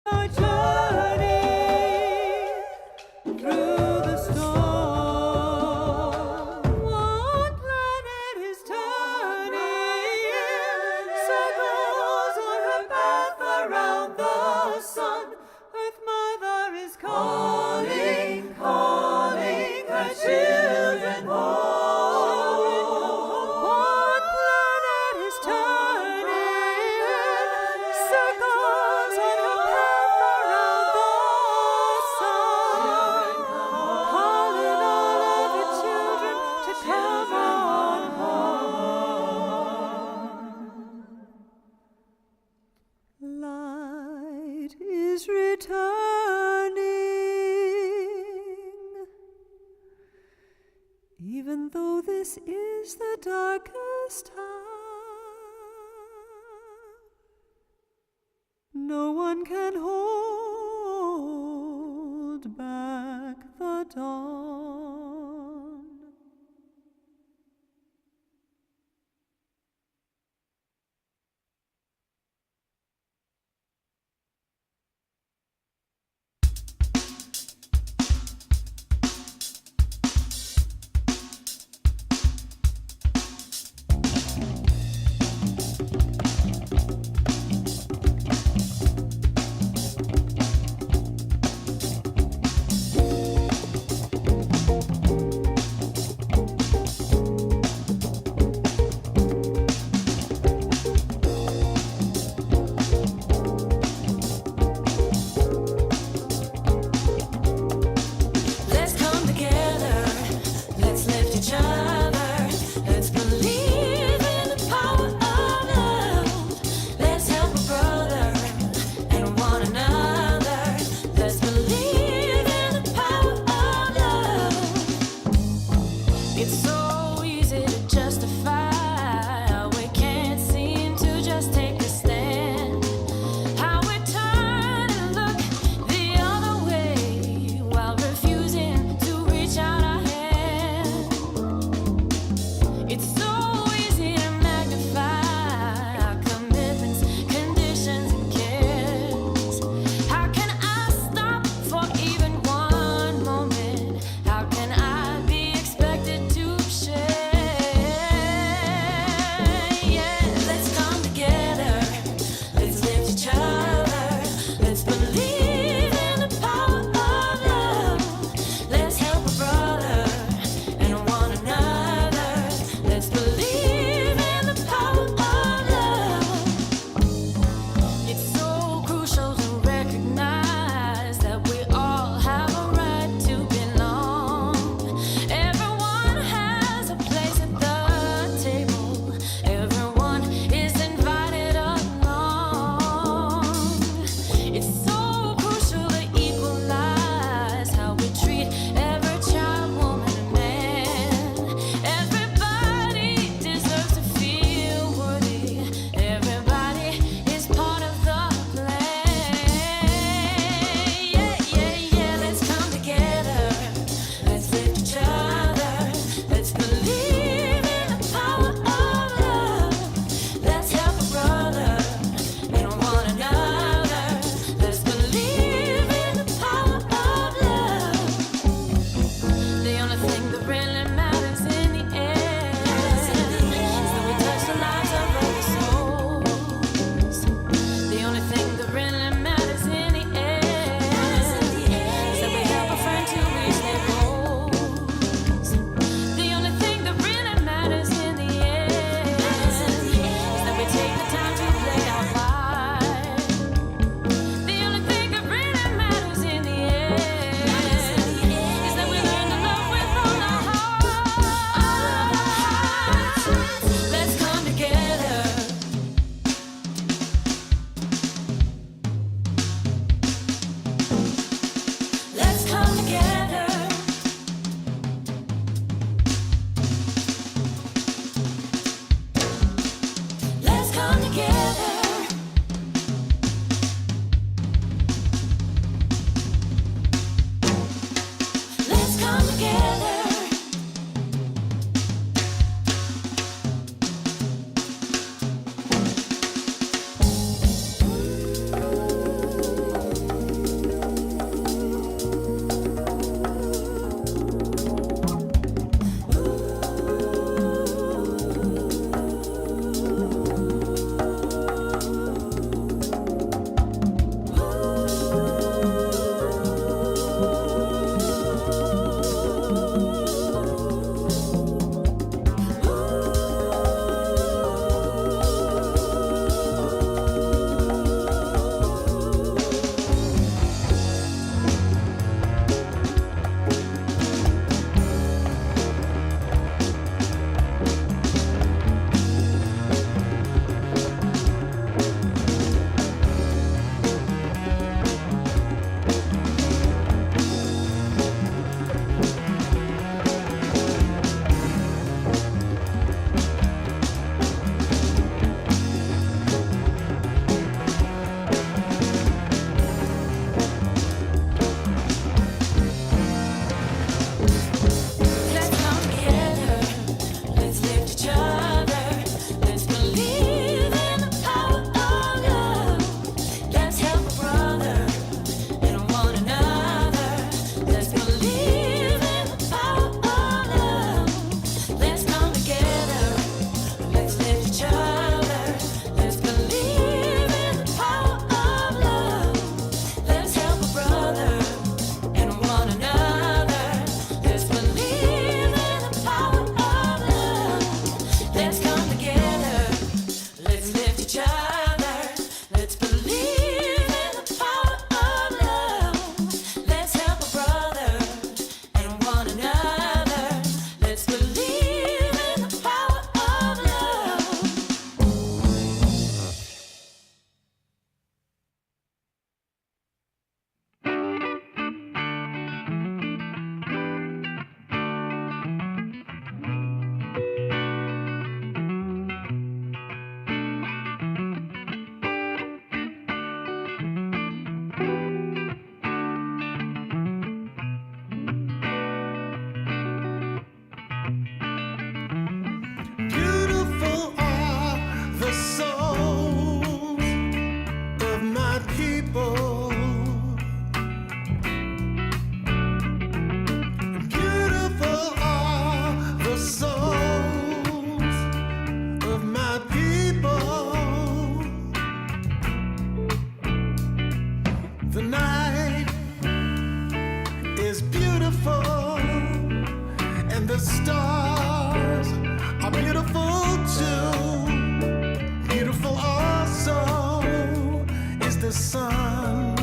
Our journey through the storm. One planet is turning, circles on her path around the sun. Earth Mother is calling, calling her children home. One planet is turning, circles on her path around the sun. Calling all of the children to come on home. Light is returning, even though this is the darkest time. No one can hold back the dawn. The night is beautiful, and the stars are beautiful too. Beautiful also is the sun.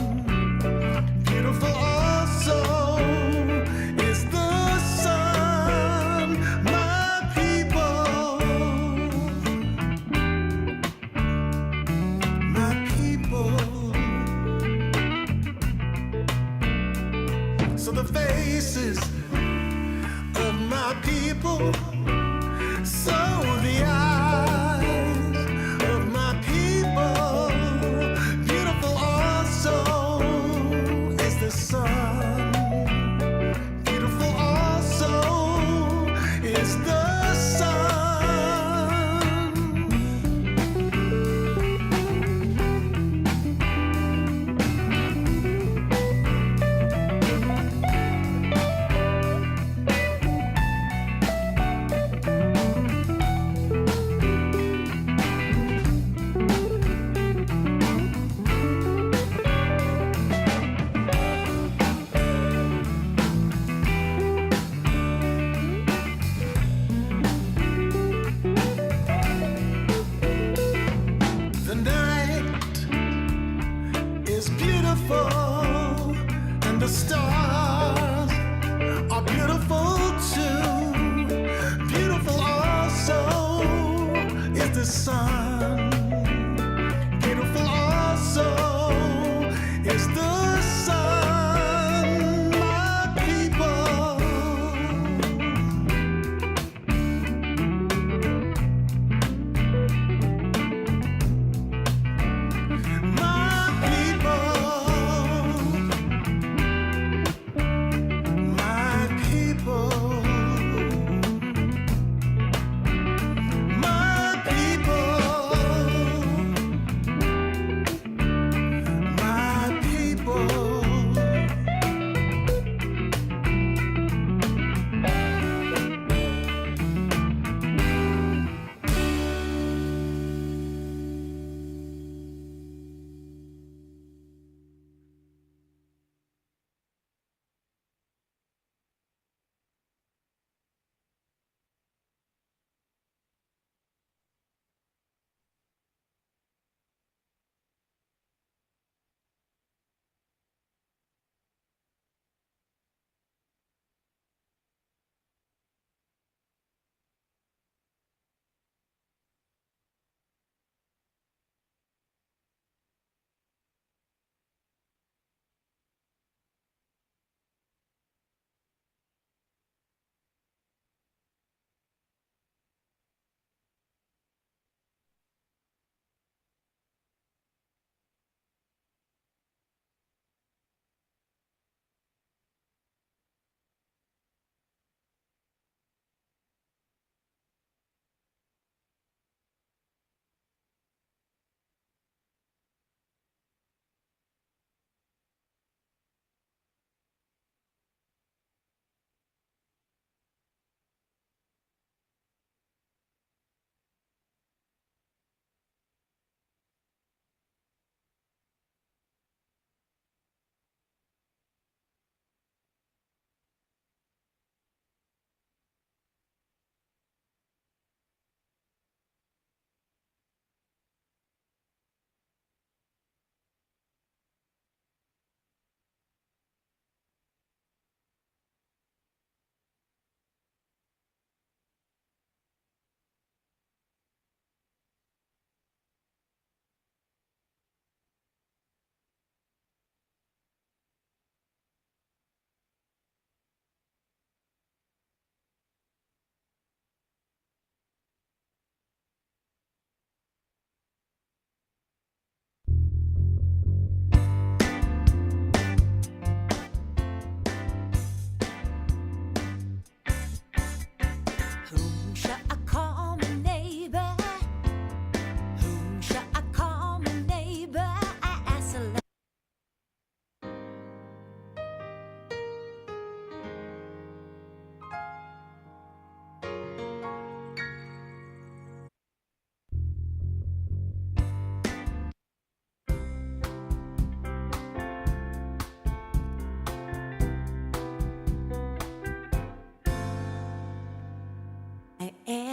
Beautiful also is the sun. My people, my people. So the faces of my people, so the eyes of my people. Beautiful also is the sun. Beautiful also is the sun. The night is beautiful, and the stars are beautiful too. Beautiful also is the sun. Beautiful also is the sun. My people, my people, my people.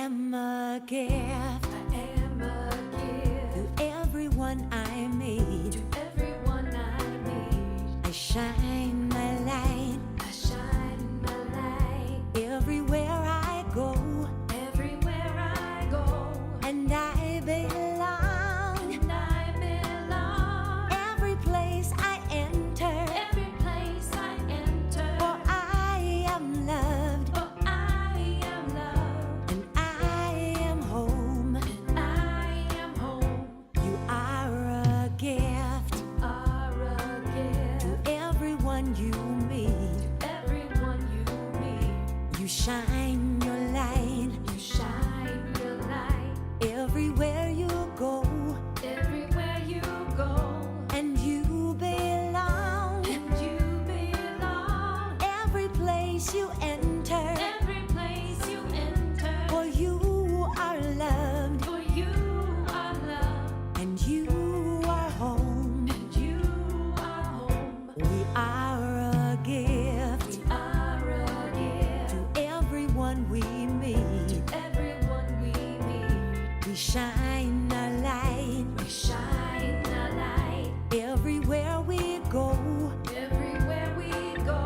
am a gift. I am a gift To everyone I meet. to everyone I meet. I shine my light I shine my light everywhere I go. everywhere I go, And I belong and I belong every place I enter. every place I enter. For I am loved For I am loved, and I am home. and I am home. You are a gift Are a gift to everyone you meet. everyone you meet. You shine your light You shine your light everywhere you go. everywhere you go, And you belong and you belong every place you enter. every place you enter. For you are loved For you are loved, and you are home. and you are home. We are a gift We are a gift to everyone we meet. everyone we meet. We shine our light We shine a light everywhere we go. everywhere we go,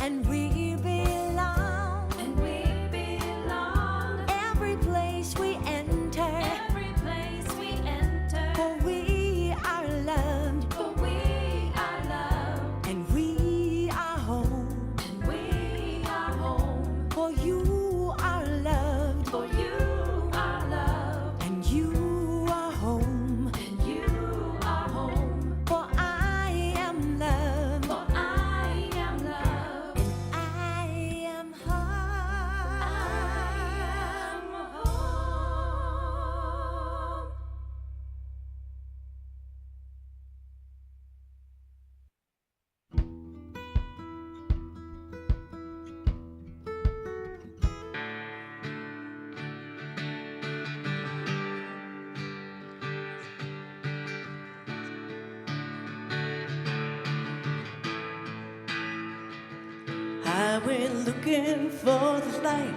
And we belong and we belong every place we enter. every place we enter. For we are loved For we are loved, and we are home. and we are home. For you are loved For you are loved, and you are home. and you are home. For I am loved For I am loved, and I am home. I am home. I went looking for the light,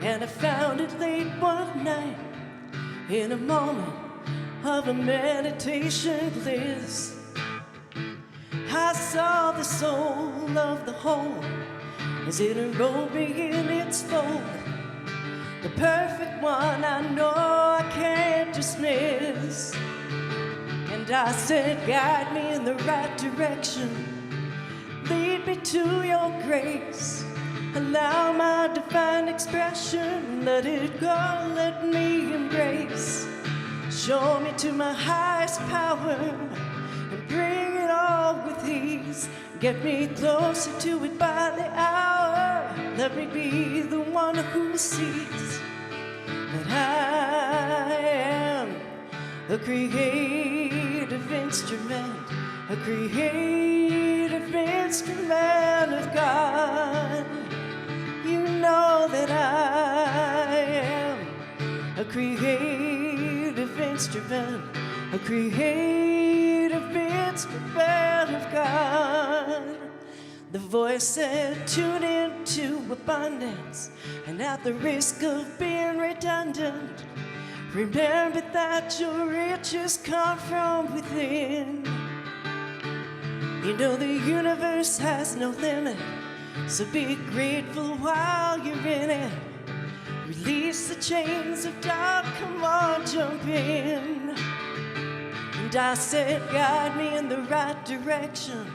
and I found it late one night in a moment of a meditation bliss. I saw the soul of the whole as it enrolled me in its fold, the perfect one I know I can't dismiss. And I said, guide me in the right direction, lead me to your grace, allow my divine expression, let it go, let me embrace. Show me to my highest power and bring it all with ease. Get me closer to it by the hour. Let me be the one who sees that I am a creative instrument, a creative instrument of God. You know that I am a creative instrument, a creative instrument of God. The voice said, tune into abundance, and at the risk of being redundant, remember that your riches come from within. You know the universe has no limit, so be grateful while you're in it. Release the chains of doubt, come on, jump in. And I said, guide me in the right direction,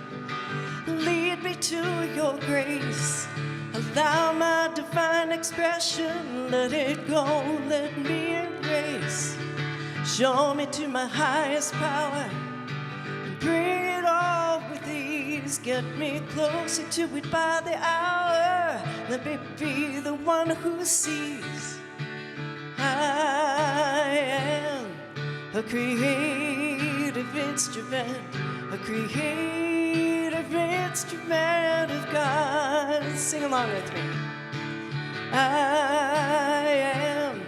lead me to your grace, allow my divine expression, let it go, let me embrace. Show me to my highest power, bring it all with ease. Get me closer to it by the hour. Let me be the one who sees I am a creative instrument, a creative instrument of God. Sing along with me. I am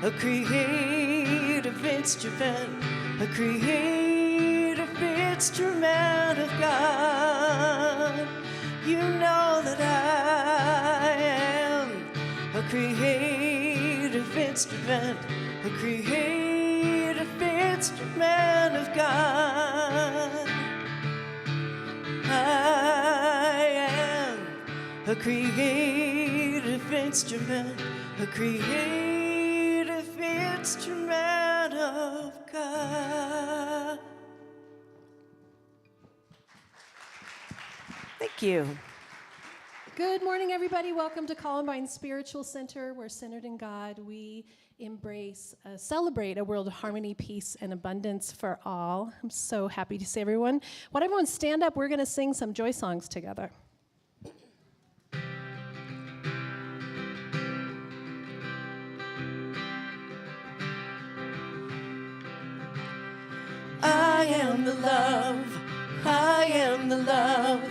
a creative instrument, a creative instrument of God. You know that I am a creative instrument, a creative instrument of God. I am a creative instrument, a creative instrument of God. Thank you. Good morning, everybody. Welcome to Columbine Spiritual Center. We're centered in God. We celebrate a world of harmony, peace, and abundance for all. I'm so happy to see everyone. Why don't everyone stand up? We're going to sing some joy songs together. I am the love, I am the love,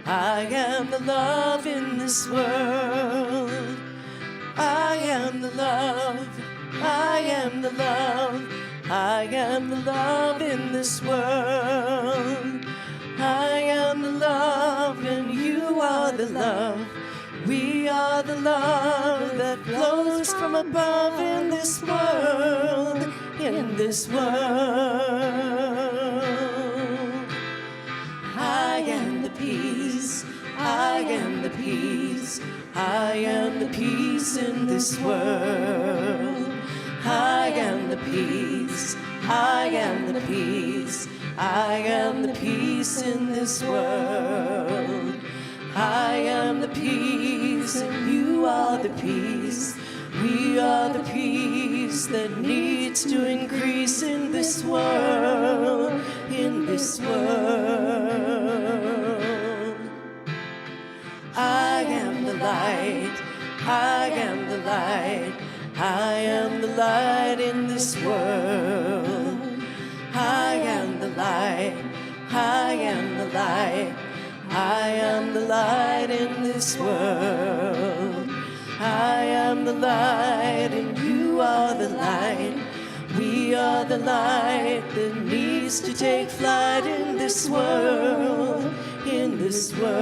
I am the love in this world. I am the love, I am the love, I am the love in this world. I am the love and you are the love. We are the love that flows from above in this world, in this world. I am the peace, I am the peace, I am the peace in this world. I am the peace, I am the peace, I am the peace in this world. I am the peace and you are the peace. We are the peace that needs to increase in this world, in this world. I am the light, I am the light, I am the light in this world. I am the light, I am the light, I am the light in this world. I am the light and you are the light. We are the light that needs to take flight in this world, in this world.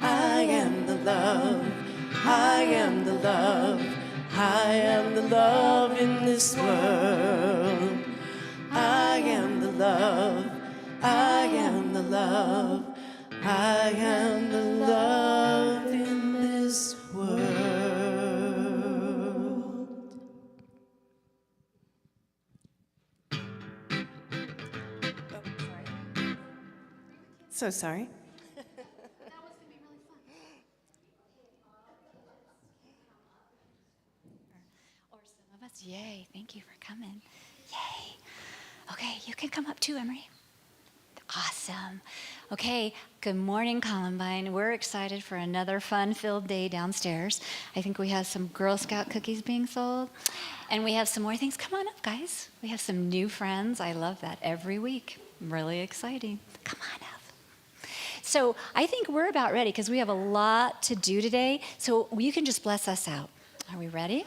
I am the love, I am the love, I am the love in this world. I am the love, I am the love, I am the love in this world. Oh, sorry. So sorry. Or some of us. Yay, thank you for coming. Yay. Okay, you can come up too, Emery. Awesome. Okay, good morning, Columbine. We're excited for another fun-filled day downstairs. I think we have some Girl Scout cookies being sold, and we have some more things. Come on up, guys. We have some new friends. I love that every week. Really exciting. Come on up. So I think we're about ready because we have a lot to do today, so you can just bless us out. Are we ready?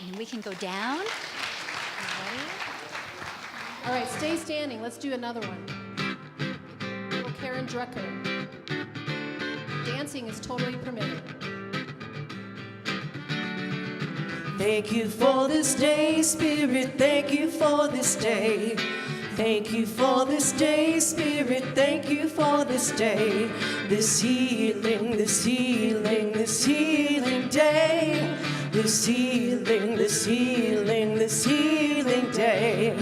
And we can go down. Ready? All right, stay standing. Let's do another one. Little Karen Drucker. Dancing is totally permitted. Thank you for this day, Spirit. Thank you for this day. Thank you for this day, Spirit. Thank you for this day. This healing, this healing, this healing day. This healing, this healing, this healing day.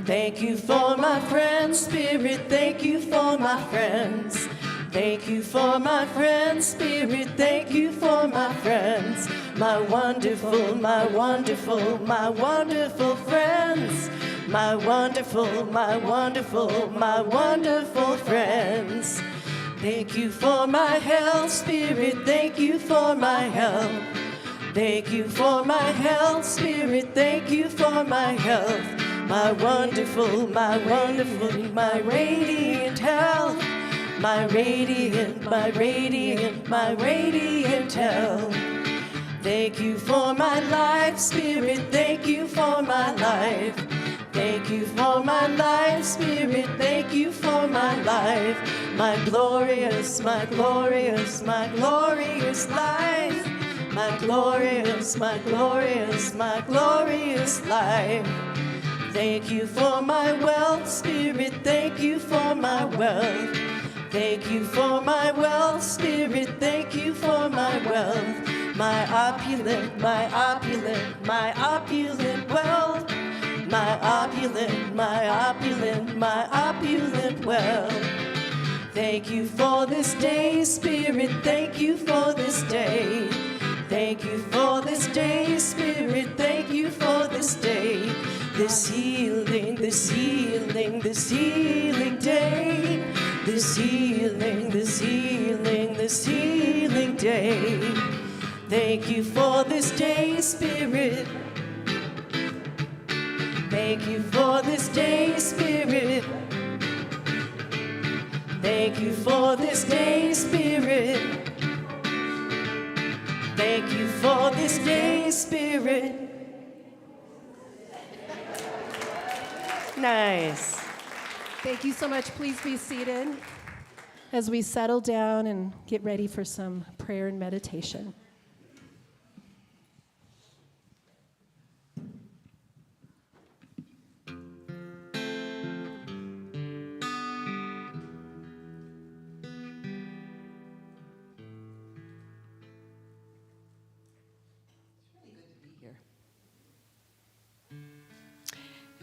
Thank you for my friends, Spirit. Thank you for my friends. Thank you for my friends, Spirit. Thank you for my friends. My wonderful, my wonderful, my wonderful friends. My wonderful, my wonderful, my wonderful friends. Thank you for my health, Spirit. Thank you for my health. Thank you for my health, Spirit. Thank you for my health. My wonderful, my radiant health. My radiant, my radiant, my radiant health. Thank you for my life, Spirit. Thank you for my life. Thank you for my life, Spirit. Thank you for my life. My glorious, my glorious, my glorious life. My glorious, my glorious, my glorious life. Thank you for my wealth, Spirit. Thank you for my wealth. Thank you for my wealth, Spirit. Thank you for my wealth. My opulent, my opulent, my opulent wealth. My opulent, my opulent, my opulent wealth. Thank you for this day, Spirit. Thank you for this day. Thank you for this day, Spirit. Thank you for this day. This healing, this healing, this healing day. This healing, this healing, this healing day. Thank you for this day, Spirit. Thank you for this day, Spirit. Thank you for this day, Spirit. Thank you for this day, Spirit. Nice. Thank you so much. Please be seated as we settle down and get ready for some prayer and meditation.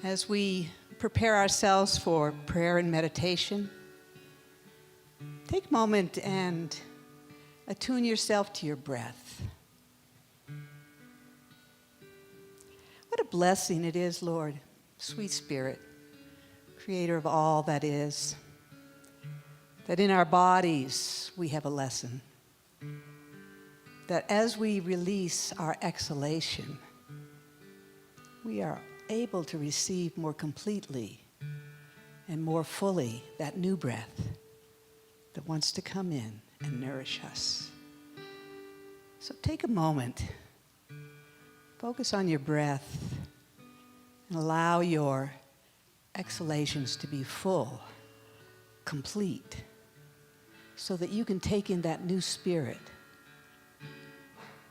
As we prepare ourselves for prayer and meditation, take a moment and attune yourself to your breath. What a blessing it is, Lord, sweet Spirit, creator of all that is, that in our bodies we have a lesson, that as we release our exhalation, we are able to receive more completely and more fully that new breath that wants to come in and nourish us. So take a moment, focus on your breath, and allow your exhalations to be full, complete, so that you can take in that new spirit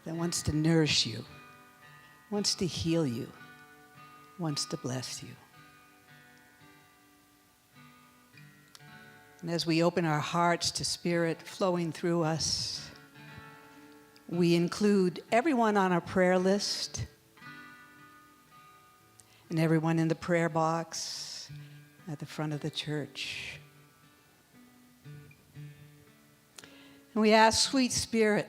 that wants to nourish you, wants to heal you, wants to bless you. And as we open our hearts to Spirit flowing through us, we include everyone on our prayer list and everyone in the prayer box at the front of the church. And we ask, sweet Spirit,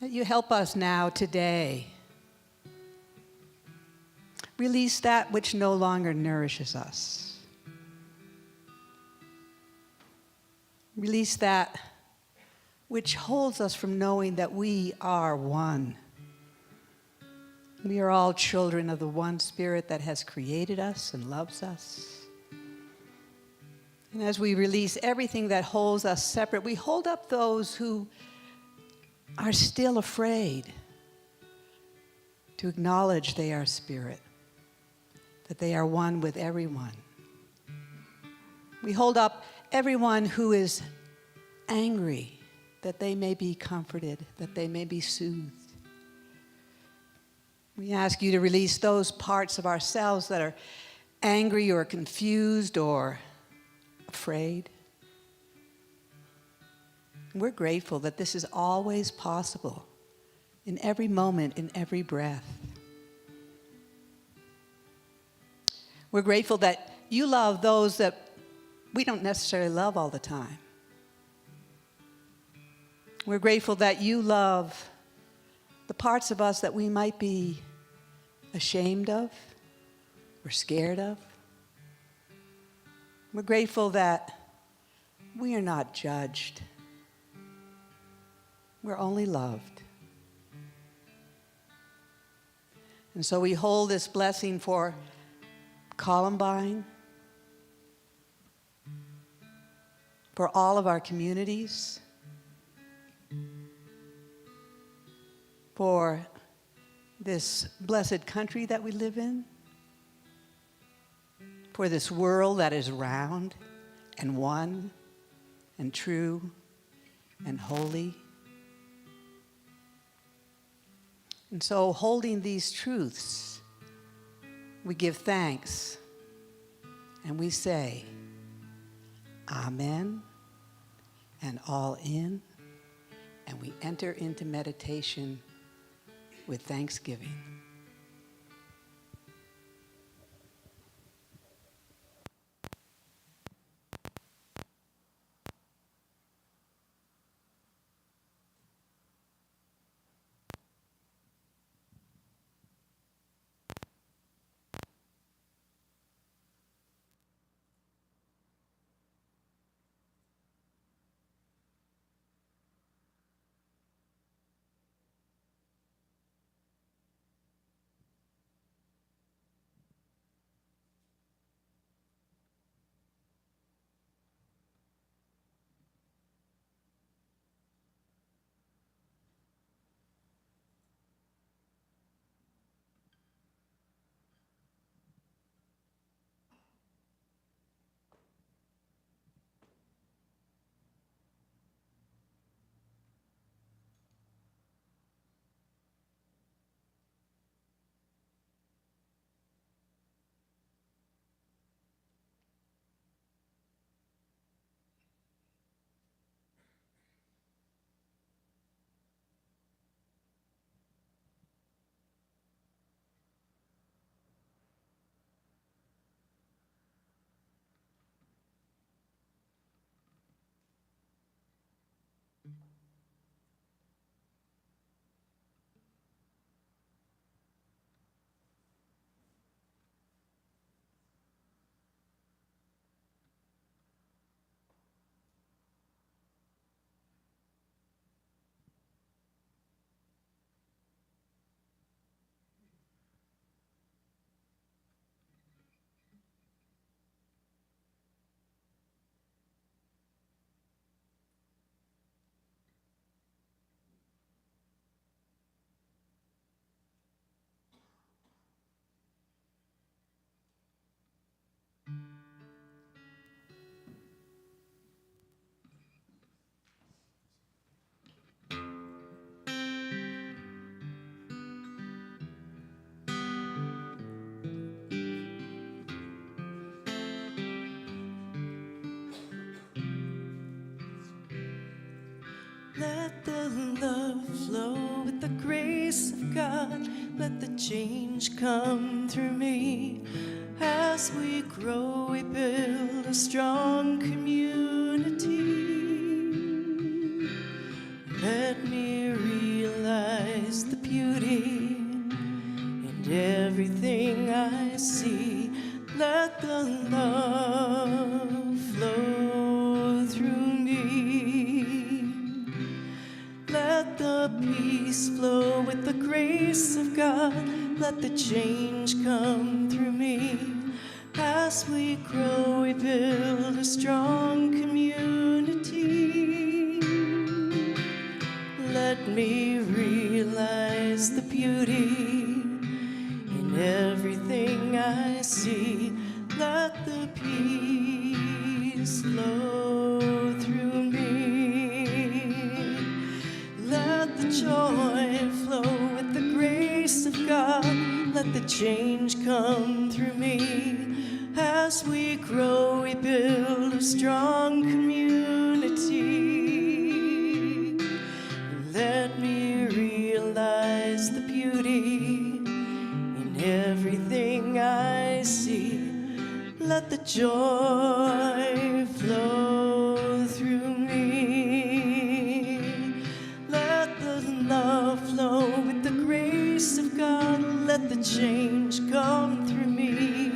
that you help us now today release that which no longer nourishes us. Release that which holds us from knowing that we are one. We are all children of the one Spirit that has created us and loves us. And as we release everything that holds us separate, we hold up those who are still afraid to acknowledge they are Spirit, that they are one with everyone. We hold up everyone who is angry, that they may be comforted, that they may be soothed. We ask you to release those parts of ourselves that are angry or confused or afraid. We're grateful that this is always possible in every moment, in every breath. We're grateful that you love those that we don't necessarily love all the time. We're grateful that you love the parts of us that we might be ashamed of or scared of. We're grateful that we are not judged. We're only loved. And so we hold this blessing for Columbine, for all of our communities, for this blessed country that we live in, for this world that is round and one and true and holy. And so, holding these truths, we give thanks and we say, Amen, and all in, and we enter into meditation with thanksgiving. Let the love flow with the grace of God. Let the change come through me. As we grow, we build a strong community. Let me realize the beauty in everything I see. Let the love flow through me. Let the peace flow with the grace of God. Let the change come through me. As we grow, we build a strong community. Let me realize the beauty in everything I see. Let the peace flow through me. Let the joy flow with the grace of God. Let the change come through me. As we grow, we build a strong community. Let me realize the beauty in everything I see. Let the joy flow through me. Let the love flow with the grace of God. Let the change come through me.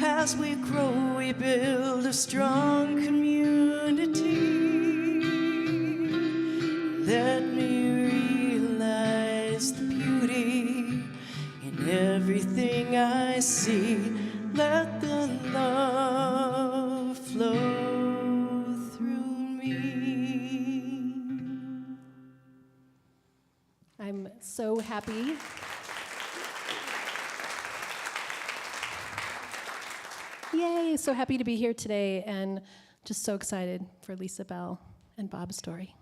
As we grow, we build a strong community. Let me realize the beauty in everything I see. Let the love flow through me. I'm so happy. Yay, so happy to be here today and just so excited for Lisa Bell and Bob's story.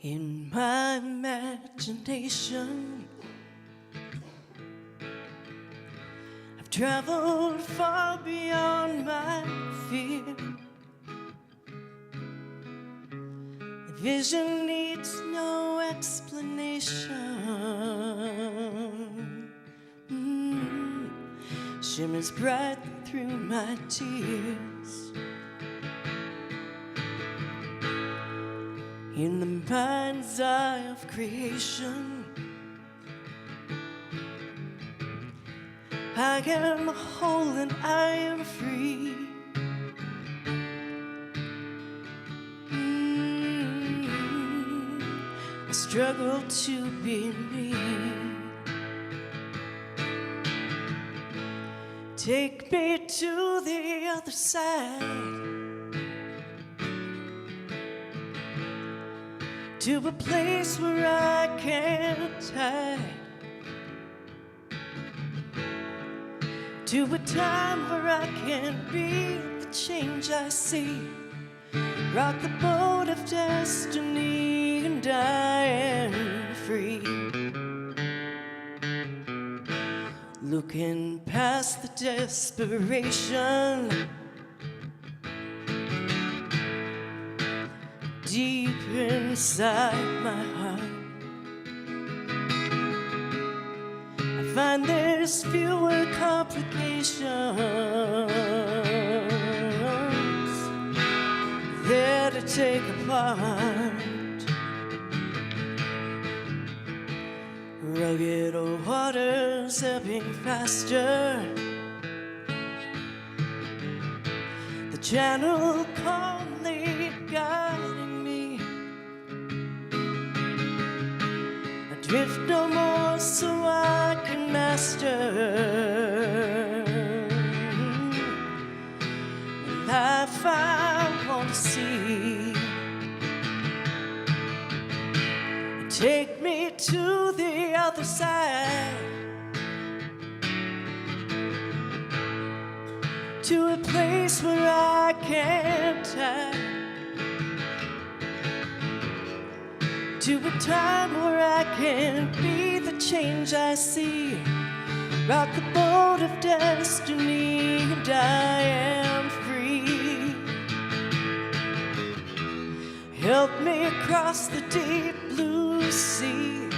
In my imagination, I've traveled far beyond my fear. The vision needs no explanation. Shimmers bright through my tears. In the mind's eye of creation, I am whole and I am free. I struggle to be me. Take me to the other side, to a place where I can't hide, to a time where I can be the change I see. Rock the boat of destiny and I am free. Looking past the desperation, deep inside my heart, I find there's fewer complications there to take apart. Rugged waters ebbing faster, the channel calmly guiding me. I drift no more so I can master the life I want to see. Take me to the other side, to a place where I can't hide, to a time where I can be the change I see. Rock the boat of destiny and I am free. Help me across the deep blue sea,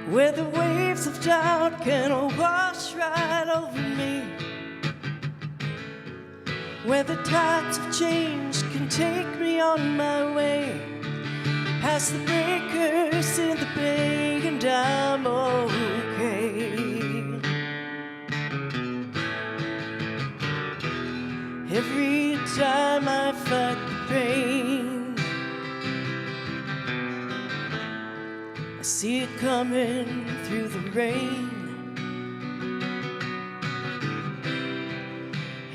where the waves of doubt can wash right over me, where the tides of change can take me on my way, past the breakers in the bay and I'm okay. Every time I fight the pain, I see it coming through the rain,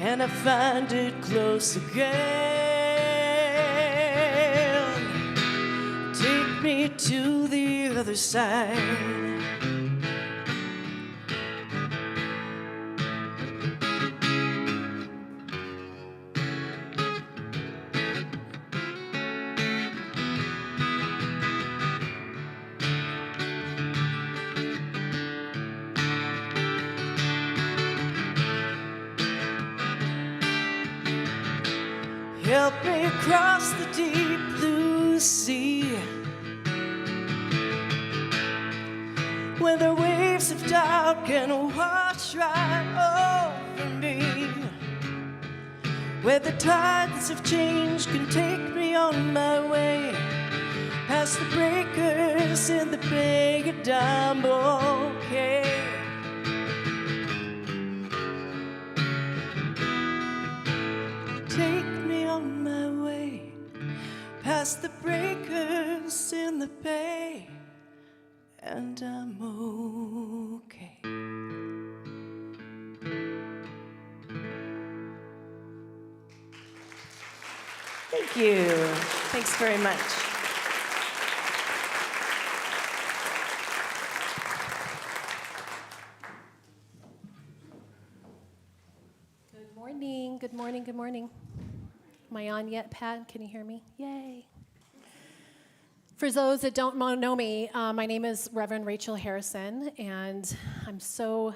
and I find it close again. Take me to the other side. Help me across the deep blue sea, where the waves of doubt can wash right over me, where the tides of change can take me on my way, past the breakers in the bay and I'm okay. Take me on my way, past the breakers in the bay, and I'm okay. Thank you. Thanks very much. Good morning, good morning, good morning. Am I on yet, Pat? Can you hear me? Yay. For those that don't know me, my name is Reverend Rachel Harrison, and I'm so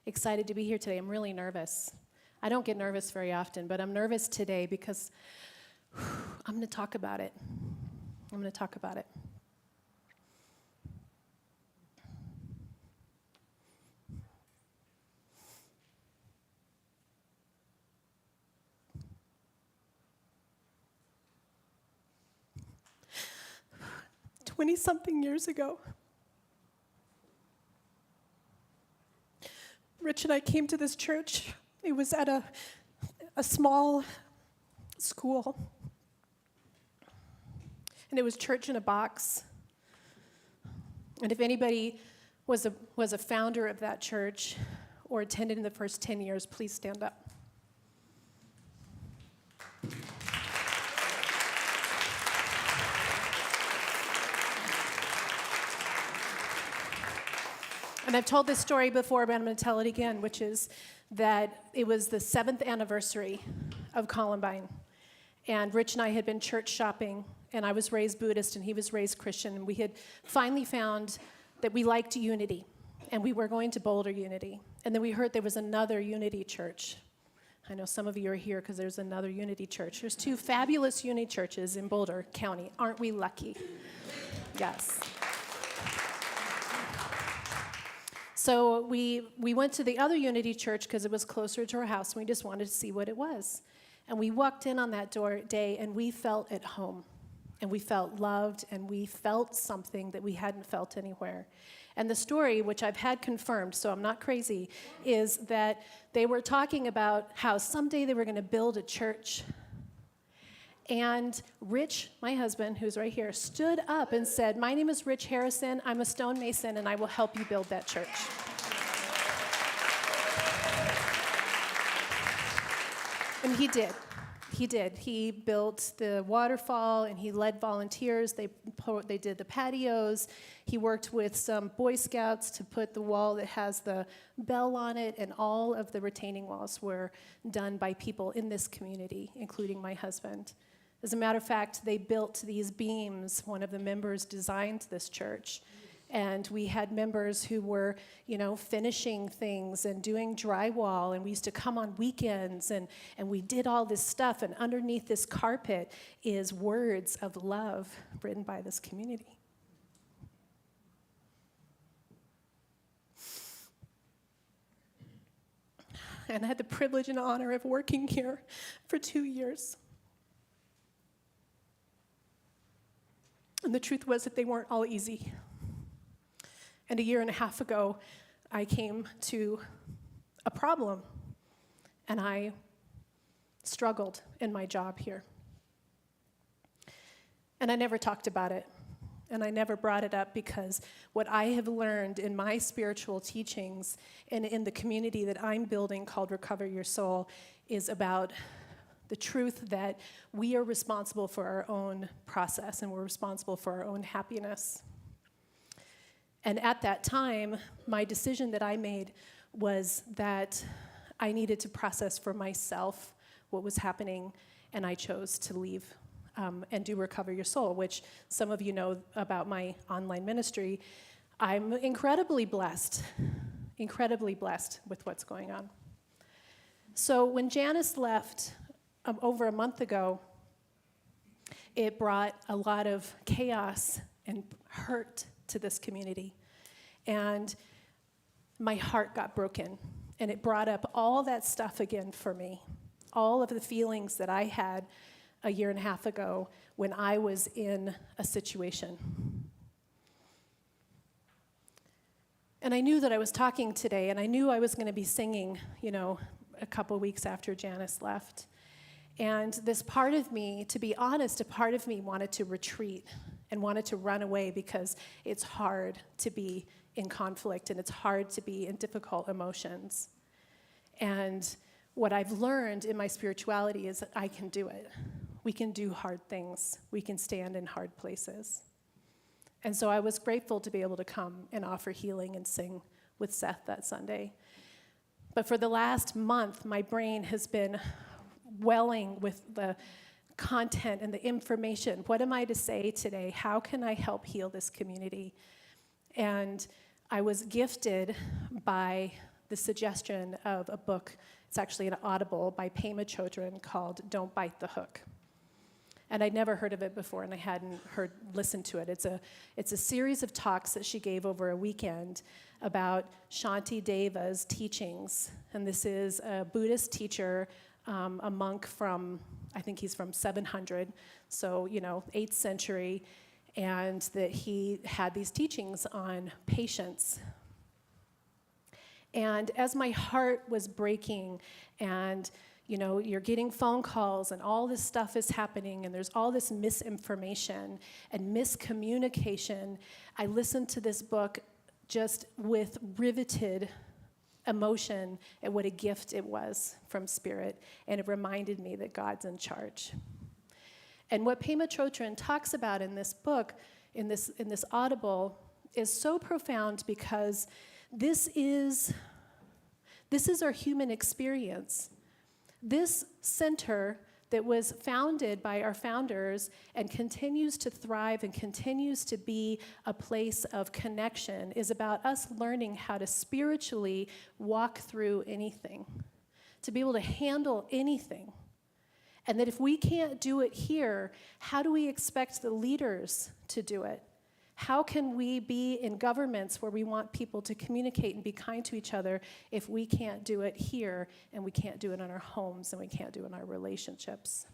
excited to be here today. I'm really nervous. I don't get nervous very often, but I'm nervous today because I'm going to talk about it. I'm going to talk about it. Something years ago, Rich and I came to this church. It was at a small school, and it was church in a box. And if anybody was a founder of that church or attended in the first 10 years, please stand up. And I've told this story before, but I'm going to tell it again, which is that it was the 7th anniversary of Columbine. And Rich and I had been church shopping, and I was raised Buddhist, and he was raised Christian. And we had finally found that we liked unity, and we were going to Boulder Unity. And then we heard there was another Unity church. I know some of you are here because there's another Unity church. There's 2 fabulous Unity churches in Boulder County. Aren't we lucky? Yes. So we went to the other Unity church because it was closer to our house, and we just wanted to see what it was. And we walked in on that day, and we felt at home, and we felt loved, and we felt something that we hadn't felt anywhere. And the story, which I've had confirmed, so I'm not crazy, is that they were talking about how someday they were going to build a church. And Rich, my husband, who's right here, stood up and said, "My name is Rich Harrison. I'm a stonemason, and I will help you build that church." And he did. He did. He built the waterfall, and he led volunteers. They did the patios. He worked with some Boy Scouts to put the wall that has the bell on it, and all of the retaining walls were done by people in this community, including my husband. As a matter of fact, they built these beams. One of the members designed this church. And we had members who were, finishing things and doing drywall. And we used to come on weekends, and we did all this stuff. And underneath this carpet is words of love written by this community. And I had the privilege and honor of working here for 2 years. And the truth was that they weren't all easy. And a year and a half ago, I came to a problem, and I struggled in my job here. And I never talked about it, and I never brought it up because what I have learned in my spiritual teachings and in the community that I'm building called Recover Your Soul is about the truth that we are responsible for our own process, and we're responsible for our own happiness. And at that time, my decision that I made was that I needed to process for myself what was happening, and I chose to leave and do Recover Your Soul, which some of you know about my online ministry. I'm incredibly blessed with what's going on. So when Janice left over a month ago, it brought a lot of chaos and hurt to this community. And my heart got broken, and it brought up all that stuff again for me, all of the feelings that I had a year and a half ago when I was in a situation. And I knew that I was talking today, and I knew I was going to be singing, a couple weeks after Janice left. And this part of me, to be honest, a part of me wanted to retreat and wanted to run away because it's hard to be in conflict, and it's hard to be in difficult emotions. And what I've learned in my spirituality is that I can do it. We can do hard things. We can stand in hard places. And so I was grateful to be able to come and offer healing and sing with Seth that Sunday. But for the last month, my brain has been welling with the content and the information. What am I to say today? How can I help heal this community? And I was gifted by the suggestion of a book. It's actually an audible by Pema Chodron called Don't Bite the Hook. And I'd never heard of it before, and I hadn't listened to it. It's a series of talks that she gave over a weekend about Shanti Deva's teachings. And this is a Buddhist teacher, a monk from, I think he's from 700, so, 8th century, and that he had these teachings on patience. And as my heart was breaking, and you're getting phone calls and all this stuff is happening and there's all this misinformation and miscommunication, I listened to this book just with riveted emotion at what a gift it was from Spirit, and it reminded me that God's in charge. And what Pema Chodron talks about in this book, in this audible, is so profound because this is our human experience. This center that was founded by our founders and continues to thrive and continues to be a place of connection is about us learning how to spiritually walk through anything, to be able to handle anything. And that if we can't do it here, how do we expect the leaders to do it? How can we be in governments where we want people to communicate and be kind to each other if we can't do it here, and we can't do it in our homes, and we can't do it in our relationships?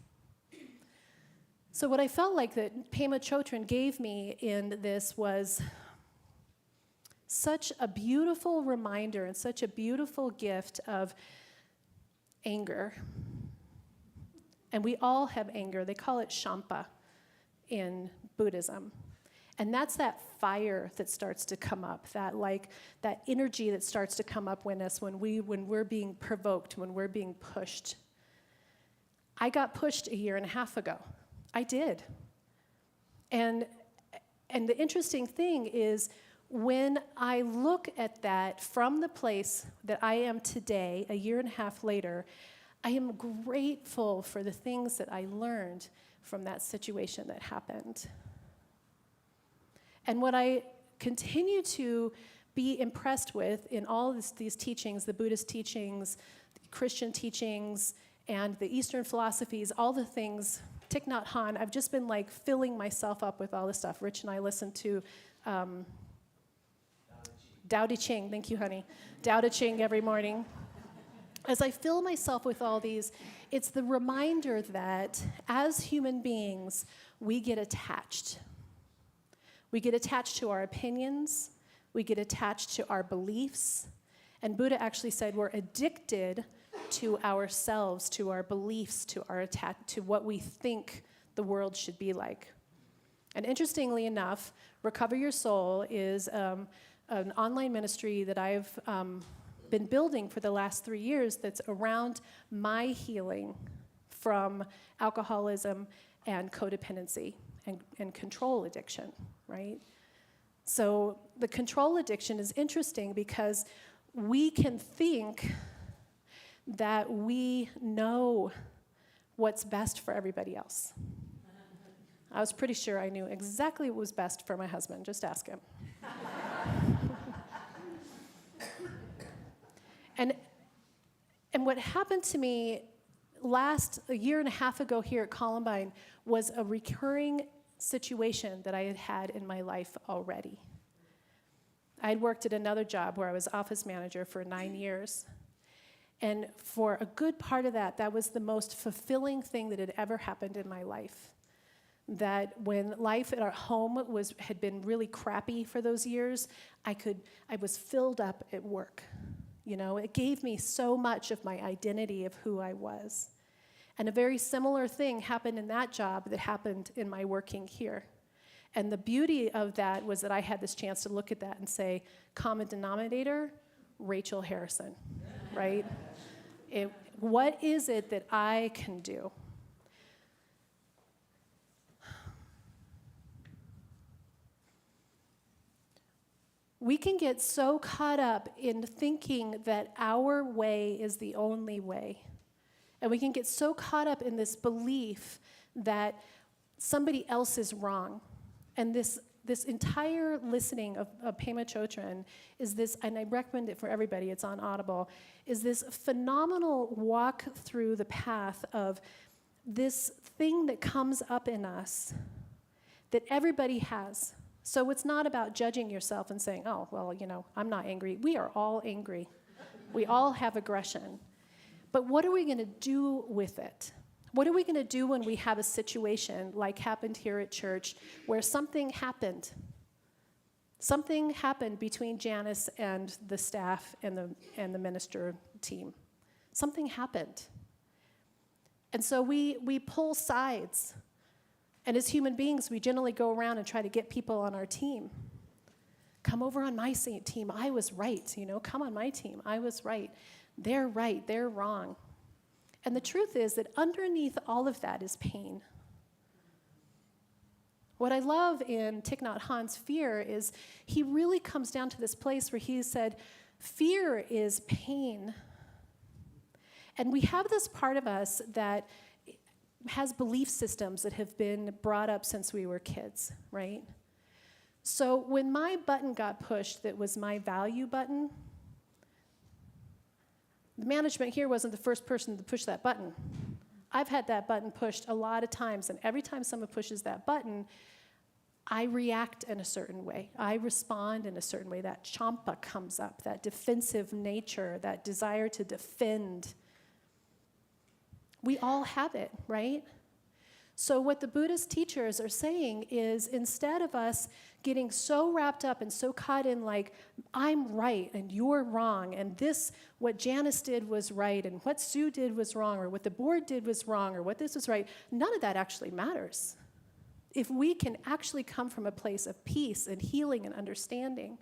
So what I felt like that Pema Chodron gave me in this was such a beautiful reminder and such a beautiful gift of anger. And we all have anger. They call it shampa in Buddhism. And that's that fire that starts to come up, that energy that starts to come up when we're being provoked, when we're being pushed. I got pushed 1.5 years ago. I did. And the interesting thing is, when I look at that from the place that I am today, 1.5 years later, I am grateful for the things that I learned from that situation that happened. And what I continue to be impressed with in all these teachings, the Buddhist teachings, the Christian teachings, and the Eastern philosophies, all the things, Thich Nhat Hanh, I've just been filling myself up with all this stuff. Rich and I listen to Tao Te Ching, thank you, honey. Tao Te Ching every morning. As I fill myself with all these, it's the reminder that as human beings, we get attached. We get attached to our opinions. We get attached to our beliefs. And Buddha actually said we're addicted to ourselves, to our beliefs, to what we think the world should be like. And interestingly enough, Recover Your Soul is an online ministry that I've been building for the last 3 years that's around my healing from alcoholism and codependency and control addiction, right? So the control addiction is interesting because we can think that we know what's best for everybody else. I was pretty sure I knew exactly what was best for my husband. Just ask him. And what happened to me a 1.5 years ago here at Columbine was a recurring situation that I had had in my life already. I had worked at another job where I was office manager for 9 years. And for a good part of that was the most fulfilling thing that had ever happened in my life. That when life at our home had been really crappy for those years, I was filled up at work. It gave me so much of my identity of who I was. And a very similar thing happened in that job that happened in my working here. And the beauty of that was that I had this chance to look at that and say, common denominator, Rachel Harrison, right? What is it that I can do? We can get so caught up in thinking that our way is the only way. And we can get so caught up in this belief that somebody else is wrong. And this entire listening of Pema Chodron is this, and I recommend it for everybody, it's on Audible, is this phenomenal walk through the path of this thing that comes up in us that everybody has. So it's not about judging yourself and saying, oh, well, I'm not angry. We are all angry. We all have aggression. But what are we going to do with it? What are we going to do when we have a situation like happened here at church where something happened? Something happened between Janice and the staff and the minister team. Something happened. And so we pull sides. And as human beings, we generally go around and try to get people on our team. Come over on my team. I was right. Come on my team. I was right. They're right. They're wrong. And the truth is that underneath all of that is pain. What I love in Thich Nhat Hanh's Fear is he really comes down to this place where he said, fear is pain. And we have this part of us that has belief systems that have been brought up since we were kids, right? So when my button got pushed that was my value button, the management here wasn't the first person to push that button. I've had that button pushed a lot of times, and every time someone pushes that button, I react in a certain way. I respond in a certain way. That champa comes up, that defensive nature, that desire to defend. We all have it, right? So what the Buddhist teachers are saying is instead of us getting so wrapped up and so caught in like, I'm right and you're wrong, and this, what Janice did was right, and what Sue did was wrong, or what the board did was wrong, or what this was right, none of that actually matters. If we can actually come from a place of peace and healing and understanding.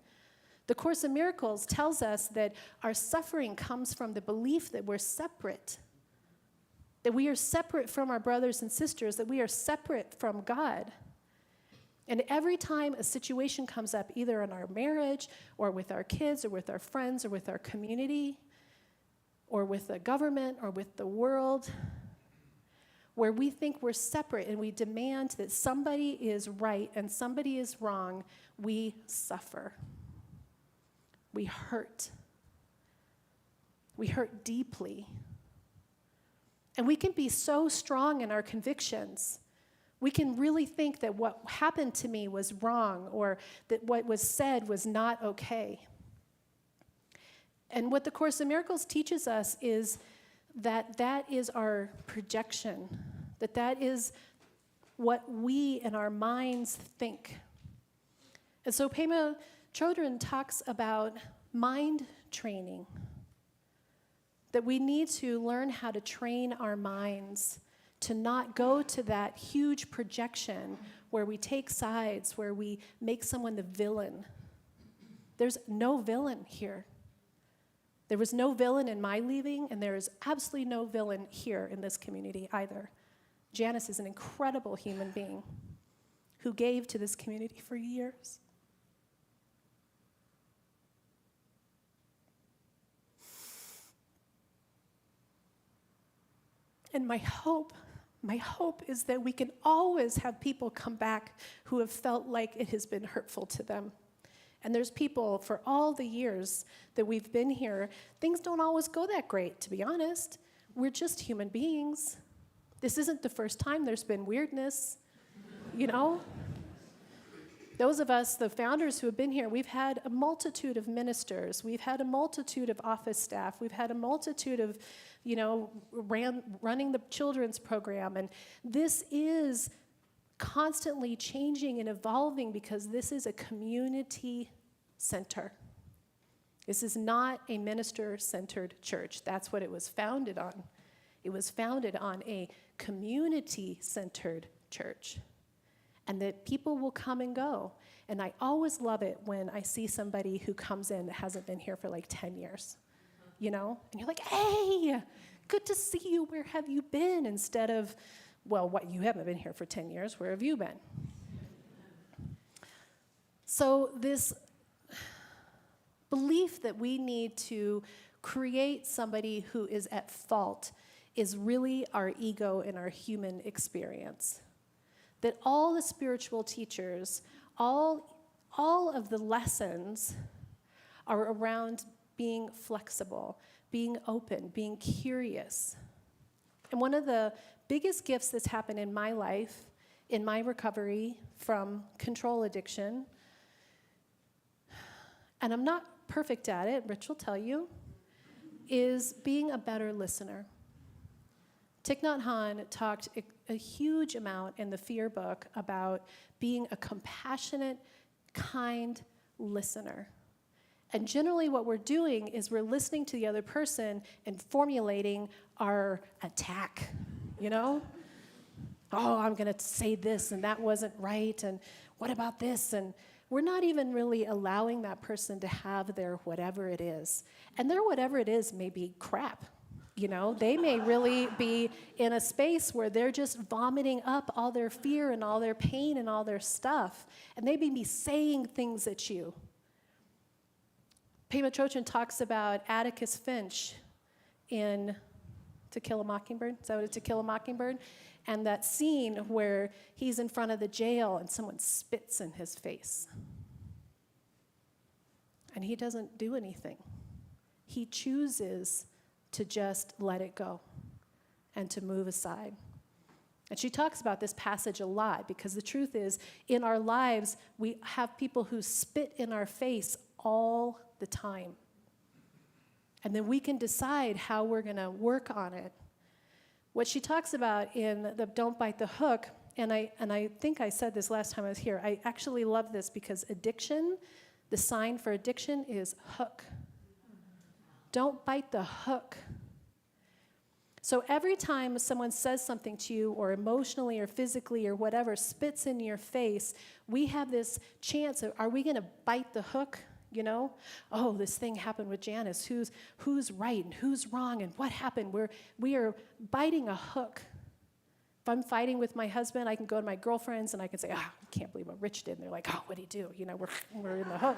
The Course in Miracles tells us that our suffering comes from the belief that we're separate. That we are separate from our brothers and sisters, that we are separate from God. And every time a situation comes up, either in our marriage, or with our kids, or with our friends, or with our community, or with the government, or with the world, where we think we're separate and we demand that somebody is right and somebody is wrong, we suffer. We hurt. We hurt deeply. And we can be so strong in our convictions. We can really think that what happened to me was wrong, or that what was said was not okay. And what the Course in Miracles teaches us is that that is our projection, that is what we in our minds think. And so Pema Chodron talks about mind training. That we need to learn how to train our minds to not go to that huge projection where we take sides, where we make someone the villain. There's no villain here. There was no villain in my leaving, and there is absolutely no villain here in this community either. Janice is an incredible human being who gave to this community for years. And my hope is that we can always have people come back who have felt like it has been hurtful to them. And there's people, for all the years that we've been here, things don't always go that great, to be honest. We're just human beings. This isn't the first time there's been weirdness, Those of us, the founders who have been here, we've had a multitude of ministers. We've had a multitude of office staff. We've had a multitude of, running the children's program. And this is constantly changing and evolving because this is a community center. This is not a minister-centered church. That's what it was founded on. It was founded on a community-centered church. And that people will come and go. And I always love it when I see somebody who comes in that hasn't been here for like 10 years, And you're like, hey, good to see you. Where have you been? Instead of, well, what, you haven't been here for 10 years. Where have you been? So this belief that we need to create somebody who is at fault is really our ego and our human experience. That all the spiritual teachers, all of the lessons are around being flexible, being open, being curious. And one of the biggest gifts that's happened in my life, in my recovery from control addiction, and I'm not perfect at it, Rich will tell you, is being a better listener. Thich Nhat Hanh talked a huge amount in the Fear book about being a compassionate, kind listener. And generally what we're doing is we're listening to the other person and formulating our attack, you know? Oh, I'm going to say this, and that wasn't right, and what about this? And we're not even really allowing that person to have their whatever it is. And their whatever it is may be crap. You know, they may really be in a space where they're just vomiting up all their fear and all their pain and all their stuff. And they may be saying things at you. Pema Chodron talks about Atticus Finch in To Kill a Mockingbird. Is that what it's To Kill a Mockingbird? And that scene where he's in front of the jail and someone spits in his face. And he doesn't do anything. He chooses to just let it go and to move aside. And she talks about this passage a lot because the truth is, in our lives, we have people who spit in our face all the time. And then we can decide how we're going to work on it. What she talks about in the Don't Bite the Hook, and I think I said this last time I was here, I actually love this because addiction, the sign for addiction is hook. Don't bite the hook. So every time someone says something to you, or emotionally or physically or whatever, spits in your face, we have this chance of, are we going to bite the hook? You know, oh, this thing happened with Janice. Who's right and who's wrong and what happened? We are biting a hook. If I'm fighting with my husband, I can go to my girlfriends and I can say, I can't believe what Rich did. And they're like, oh, what'd he do? You know, we're in the hook.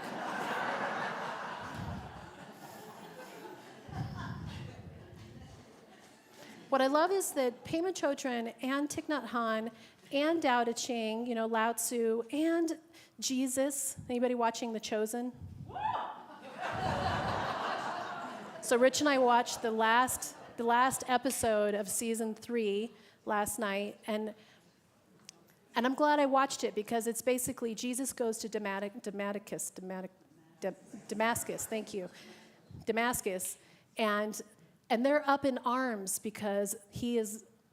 What I love is that Pema Chodron and Thich Nhat Hanh and Tao Te Ching, you know, Lao Tzu, and Jesus. Anybody watching The Chosen? So Rich and I watched the last episode of season 3 last night, and I'm glad I watched it because it's basically Jesus goes to Damascus, thank you, Damascus, and they're up in arms because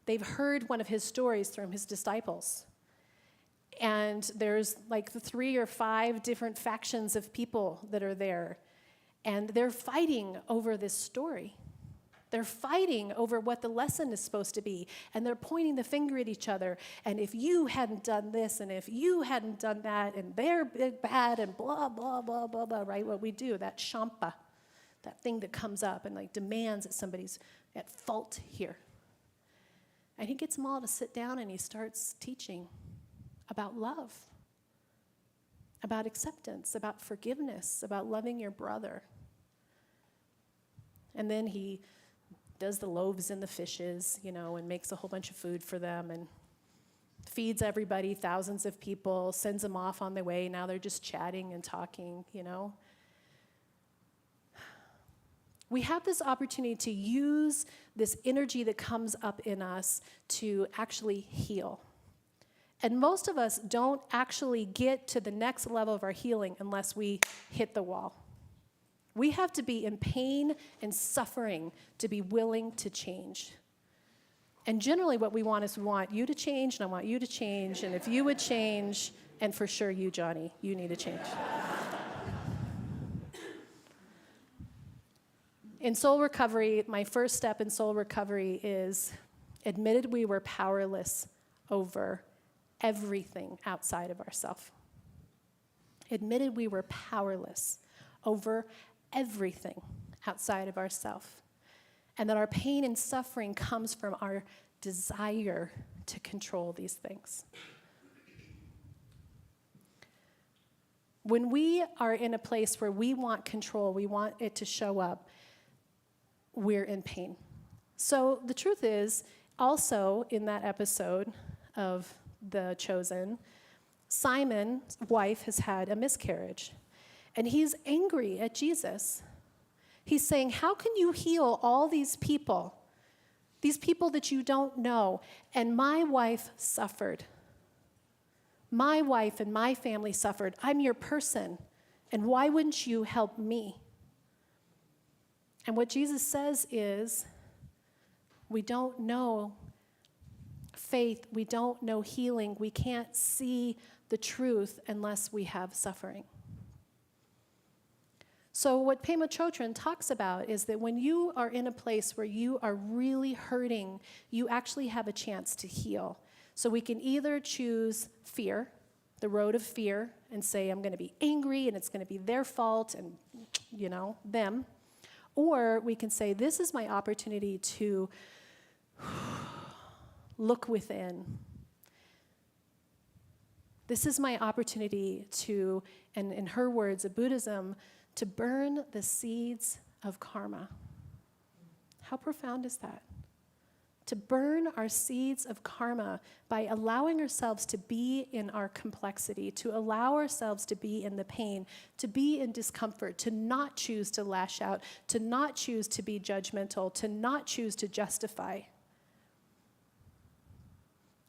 they've heard one of his stories from his disciples. And there's like 3 or 5 different factions of people that are there. And they're fighting over this story. They're fighting over what the lesson is supposed to be. And they're pointing the finger at each other. And if you hadn't done this, and if you hadn't done that, and they're bad, and blah, blah, blah, blah, blah, right? What we do, that shampa, that thing that comes up and like demands that somebody's at fault here. And he gets them all to sit down and he starts teaching about love, about acceptance, about forgiveness, about loving your brother. And then he does the loaves and the fishes, you know, and makes a whole bunch of food for them and feeds everybody, thousands of people, sends them off on their way. Now they're just chatting and talking, you know. We have this opportunity to use this energy that comes up in us to actually heal. And most of us don't actually get to the next level of our healing unless we hit the wall. We have to be in pain and suffering to be willing to change. And generally what we want is we want you to change, and I want you to change, and if you would change, and for sure you, Johnny, you need to change. In soul recovery, my first step in soul recovery is admitted we were powerless over everything outside of ourselves. Admitted we were powerless over everything outside of ourselves. And that our pain and suffering comes from our desire to control these things. When we are in a place where we want control, we want it to show up, we're in pain. So the truth is, also in that episode of The Chosen, Simon's wife has had a miscarriage, and he's angry at Jesus. He's saying, how can you heal all these people that you don't know? And my wife suffered. My wife and my family suffered. I'm your person, and why wouldn't you help me? And what Jesus says is, we don't know faith, we don't know healing, we can't see the truth unless we have suffering. So what Pema Chodron talks about is that when you are in a place where you are really hurting, you actually have a chance to heal. So we can either choose fear, the road of fear, and say, I'm going to be angry and it's going to be their fault and, them. Or we can say, this is my opportunity to look within. This is my opportunity to, and in her words of Buddhism, to burn the seeds of karma. How profound is that? To burn our seeds of karma by allowing ourselves to be in our complexity, to allow ourselves to be in the pain, to be in discomfort, to not choose to lash out, to not choose to be judgmental, to not choose to justify,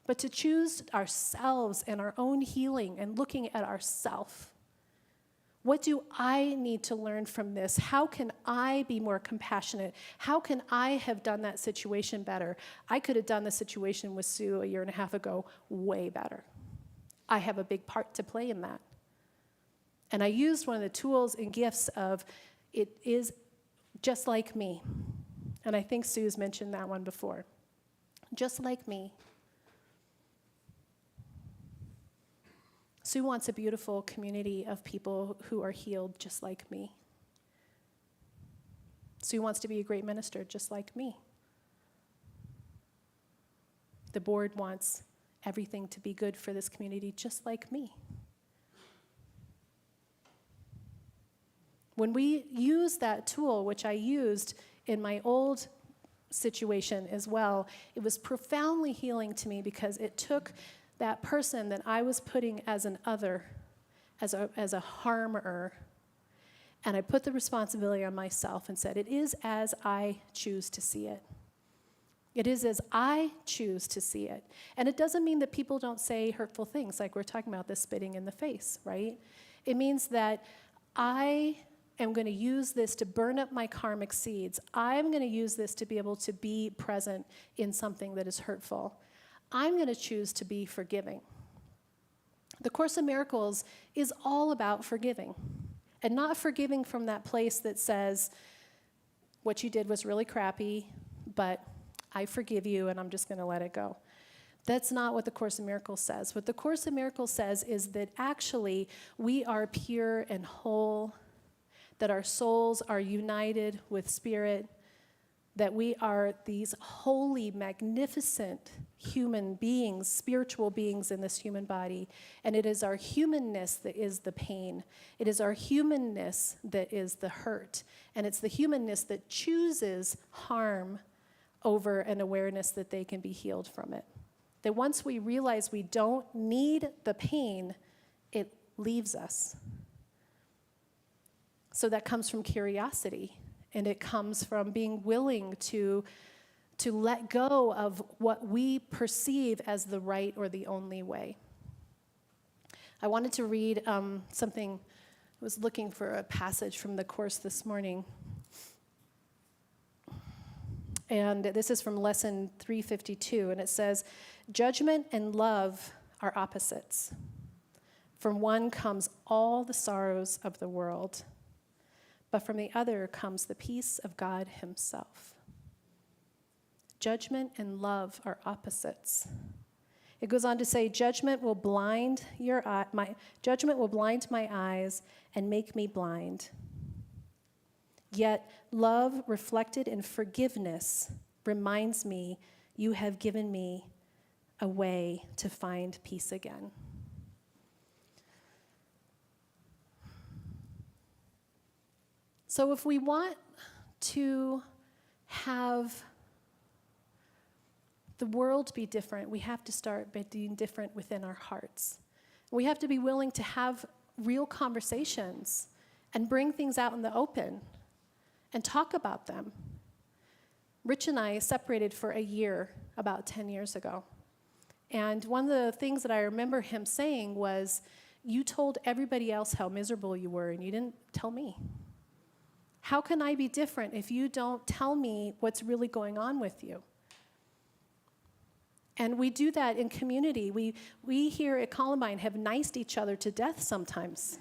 but to choose ourselves and our own healing and looking at ourself. What do I need to learn from this? How can I be more compassionate? How can I have done that situation better? I could have done the situation with Sue a year and a half ago way better. I have a big part to play in that. And I used one of the tools and gifts of, it is just like me. And I think Sue's mentioned that one before. Just like me. Sue wants a beautiful community of people who are healed just like me. Sue wants to be a great minister just like me. The board wants everything to be good for this community just like me. When we use that tool, which I used in my old situation as well, it was profoundly healing to me because it took that person that I was putting as an other, as a harmer, and I put the responsibility on myself and said, it is as I choose to see it. It is as I choose to see it. And it doesn't mean that people don't say hurtful things, like we're talking about the spitting in the face, right? It means that I am going to use this to burn up my karmic seeds. I'm going to use this to be able to be present in something that is hurtful. I'm going to choose to be forgiving. The Course in Miracles is all about forgiving, and not forgiving from that place that says, what you did was really crappy, but I forgive you and I'm just going to let it go. That's not what the Course in Miracles says. What the Course in Miracles says is that actually we are pure and whole, that our souls are united with Spirit, that we are these holy, magnificent human beings, spiritual beings in this human body, and it is our humanness that is the pain. It is our humanness that is the hurt, and it's the humanness that chooses harm over an awareness that they can be healed from it. That once we realize we don't need the pain, it leaves us. So that comes from curiosity. And it comes from being willing to let go of what we perceive as the right or the only way. I wanted to read something. I was looking for a passage from the Course this morning. And this is from lesson 352. And it says, judgment and love are opposites. From one comes all the sorrows of the world, but from the other comes the peace of God himself. Judgment and love are opposites. It goes on to say, judgment will blind my eyes and make me blind. Yet love reflected in forgiveness reminds me you have given me a way to find peace again. So if we want to have the world be different, we have to start by being different within our hearts. We have to be willing to have real conversations and bring things out in the open and talk about them. Rich and I separated for a year about 10 years ago. And one of the things that I remember him saying was, you told everybody else how miserable you were and you didn't tell me. How can I be different if you don't tell me what's really going on with you? And we do that in community. We here at Columbine have niced each other to death sometimes.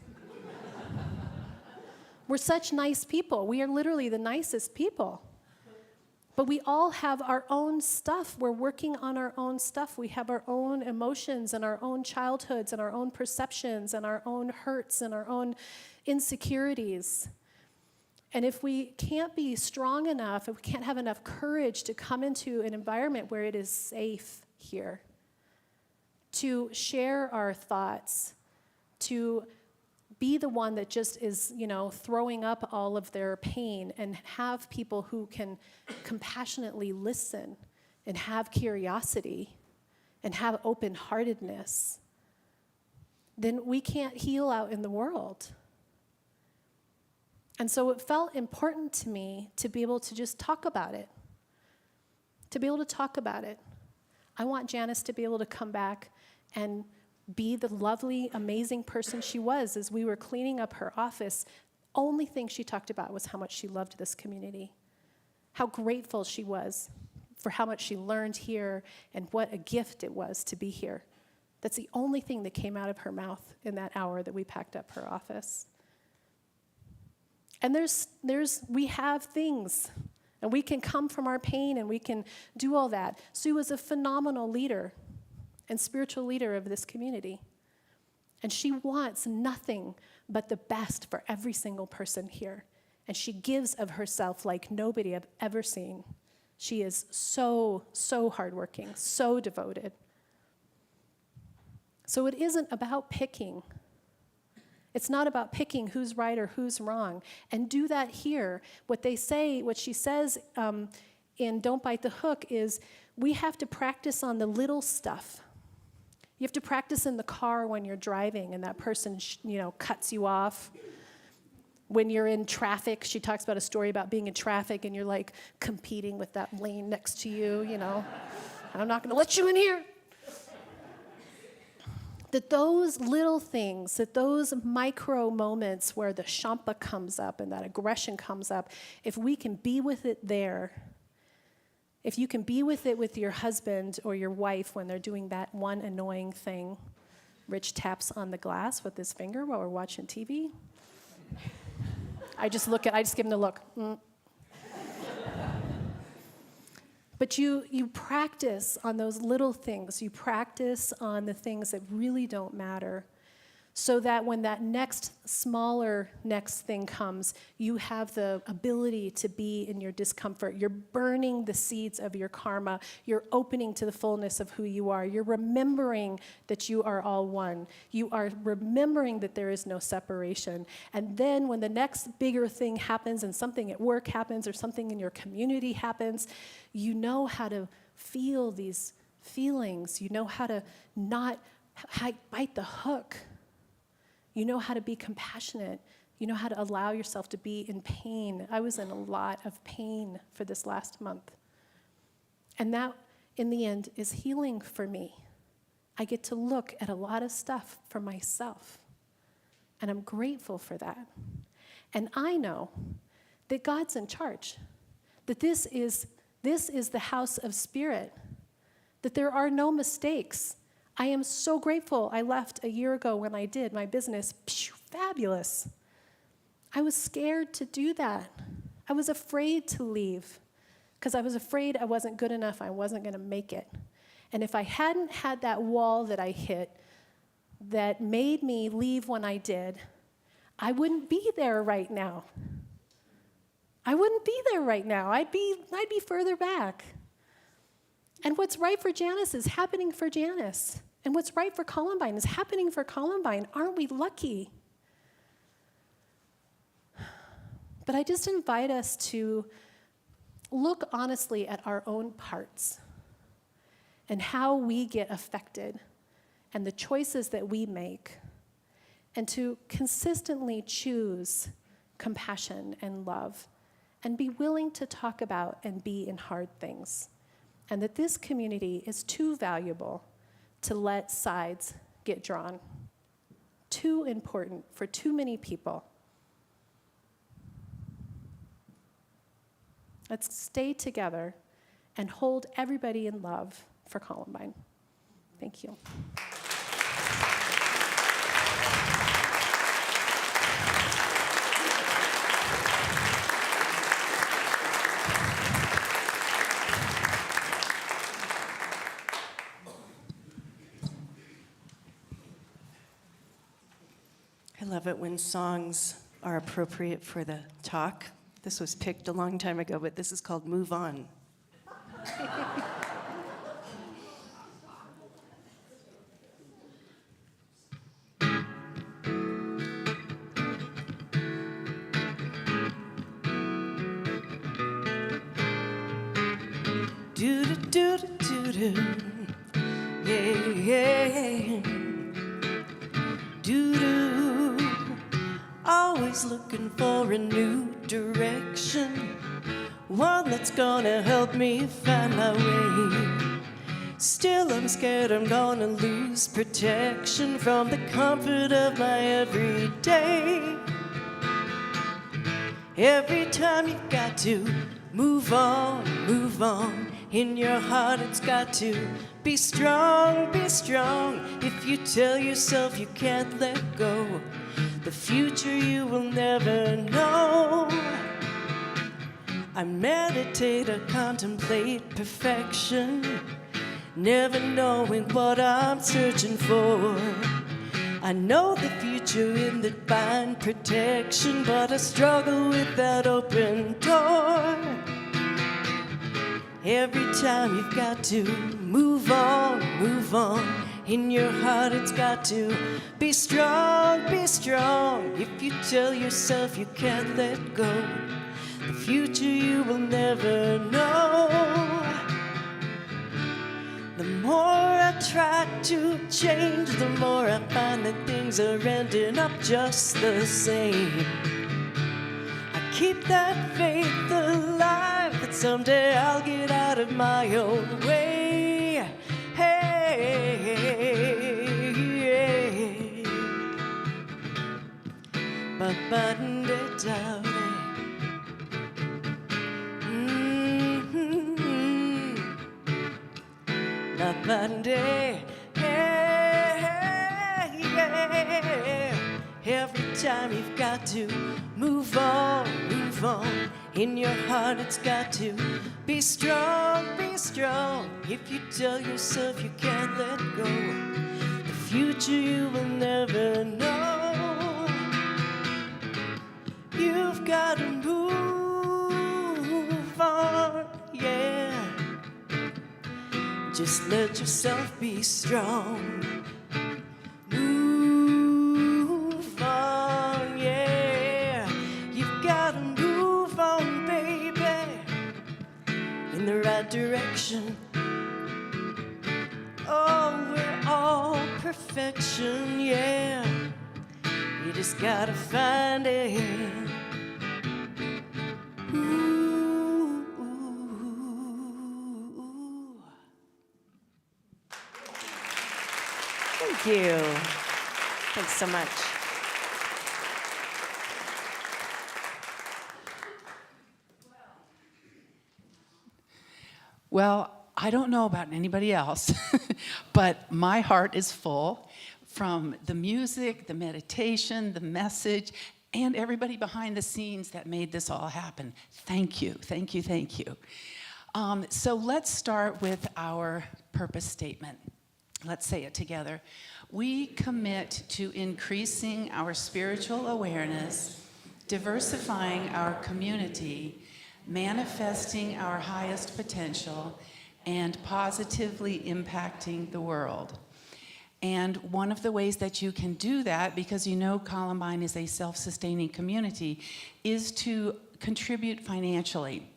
We're such nice people. We are literally the nicest people. But we all have our own stuff. We're working on our own stuff. We have our own emotions and our own childhoods and our own perceptions and our own hurts and our own insecurities. And if we can't be strong enough, if we can't have enough courage to come into an environment where it is safe here, to share our thoughts, to be the one that just is, throwing up all of their pain, and have people who can compassionately listen and have curiosity and have open-heartedness, then we can't heal out in the world. And so it felt important to me to be able to just talk about it. To be able to talk about it. I want Janice to be able to come back and be the lovely, amazing person she was. As we were cleaning up her office, only thing she talked about was how much she loved this community, how grateful she was for how much she learned here and what a gift it was to be here. That's the only thing that came out of her mouth in that hour that we packed up her office. And we have things, and we can come from our pain and we can do all that. Sue was a phenomenal leader and spiritual leader of this community. And she wants nothing but the best for every single person here. And she gives of herself like nobody I've ever seen. She is so, so hardworking, so devoted. So it isn't about picking. It's not about picking who's right or who's wrong. And do that here. What she says in Don't Bite the Hook is, we have to practice on the little stuff. You have to practice in the car when you're driving and that person, cuts you off. When you're in traffic, she talks about a story about being in traffic and you're like competing with that lane next to you, I'm not gonna let you in here. That those little things, that those micro moments where the shampa comes up and that aggression comes up, if we can be with it there, if you can be with it with your husband or your wife when they're doing that one annoying thing, Rich taps on the glass with his finger while we're watching TV. I just give him the look. But you practice on those little things. You practice on the things that really don't matter, so that when that smaller next thing comes, you have the ability to be in your discomfort. You're burning the seeds of your karma. You're opening to the fullness of who you are. You're remembering that you are all one. You are remembering that there is no separation. And then when the next bigger thing happens and something at work happens or something in your community happens, you know how to feel these feelings. You know how to not bite the hook. You know how to be compassionate. You know how to allow yourself to be in pain. I was in a lot of pain for this last month. And that, in the end, is healing for me. I get to look at a lot of stuff for myself. And I'm grateful for that. And I know that God's in charge. That this is the house of spirit. That there are no mistakes. I am so grateful I left a year ago when I did my business. Fabulous. I was scared to do that. I was afraid to leave because I was afraid I wasn't good enough. I wasn't going to make it. And if I hadn't had that wall that I hit that made me leave when I did, I wouldn't be there right now. I wouldn't be there right now. I'd be further back. And what's right for Janice is happening for Janice. And what's right for Columbine is happening for Columbine. Aren't we lucky? But I just invite us to look honestly at our own parts and how we get affected and the choices that we make, and to consistently choose compassion and love and be willing to talk about and be in hard things. And that this community is too valuable to let sides get drawn. Too important for too many people. Let's stay together and hold everybody in love for Columbine. Thank you. I love it when songs are appropriate for the talk. This was picked a long time ago, but this is called Move On. Do-do-do-do-do-do. Yeah, yeah. Do-do. Always looking for a new direction, one that's gonna help me find my way. Still I'm scared I'm gonna lose protection from the comfort of my everyday. Every time you got to move on, move on. In your heart it's got to be strong, be strong. If you tell yourself you can't let go, the future you will never know. I meditate, I contemplate perfection, never knowing what I'm searching for. I know the future in divine protection, but I struggle with that open door. Every time you've got to move on, move on. In your heart it's got to be strong, be strong. If you tell yourself you can't let go, the future you will never know. The more I try to change, the more I find that things are ending up just the same. I keep that faith alive that someday I'll get out of my own way. Hey, hey, ba-ba-da-da-da. Every time you've got to move on, move on. In your heart it's got to be strong, be strong. If you tell yourself you can't let go, the future you will never know. You've got to move on, yeah. Just let yourself be strong. Move on, yeah. You've got to move on, baby, in the right direction. Oh, we're all perfection, yeah. You just gotta find it. Ooh. Thank you. Thanks so much. Well, I don't know about anybody else, but my heart is full from the music, the meditation, the message, and everybody behind the scenes that made this all happen. Thank you, thank you, thank you. So let's start with our purpose statement. Let's say it together. We commit to increasing our spiritual awareness, diversifying our community, manifesting our highest potential, and positively impacting the world. And one of the ways that you can do that, because you know Columbine is a self-sustaining community, is to contribute financially.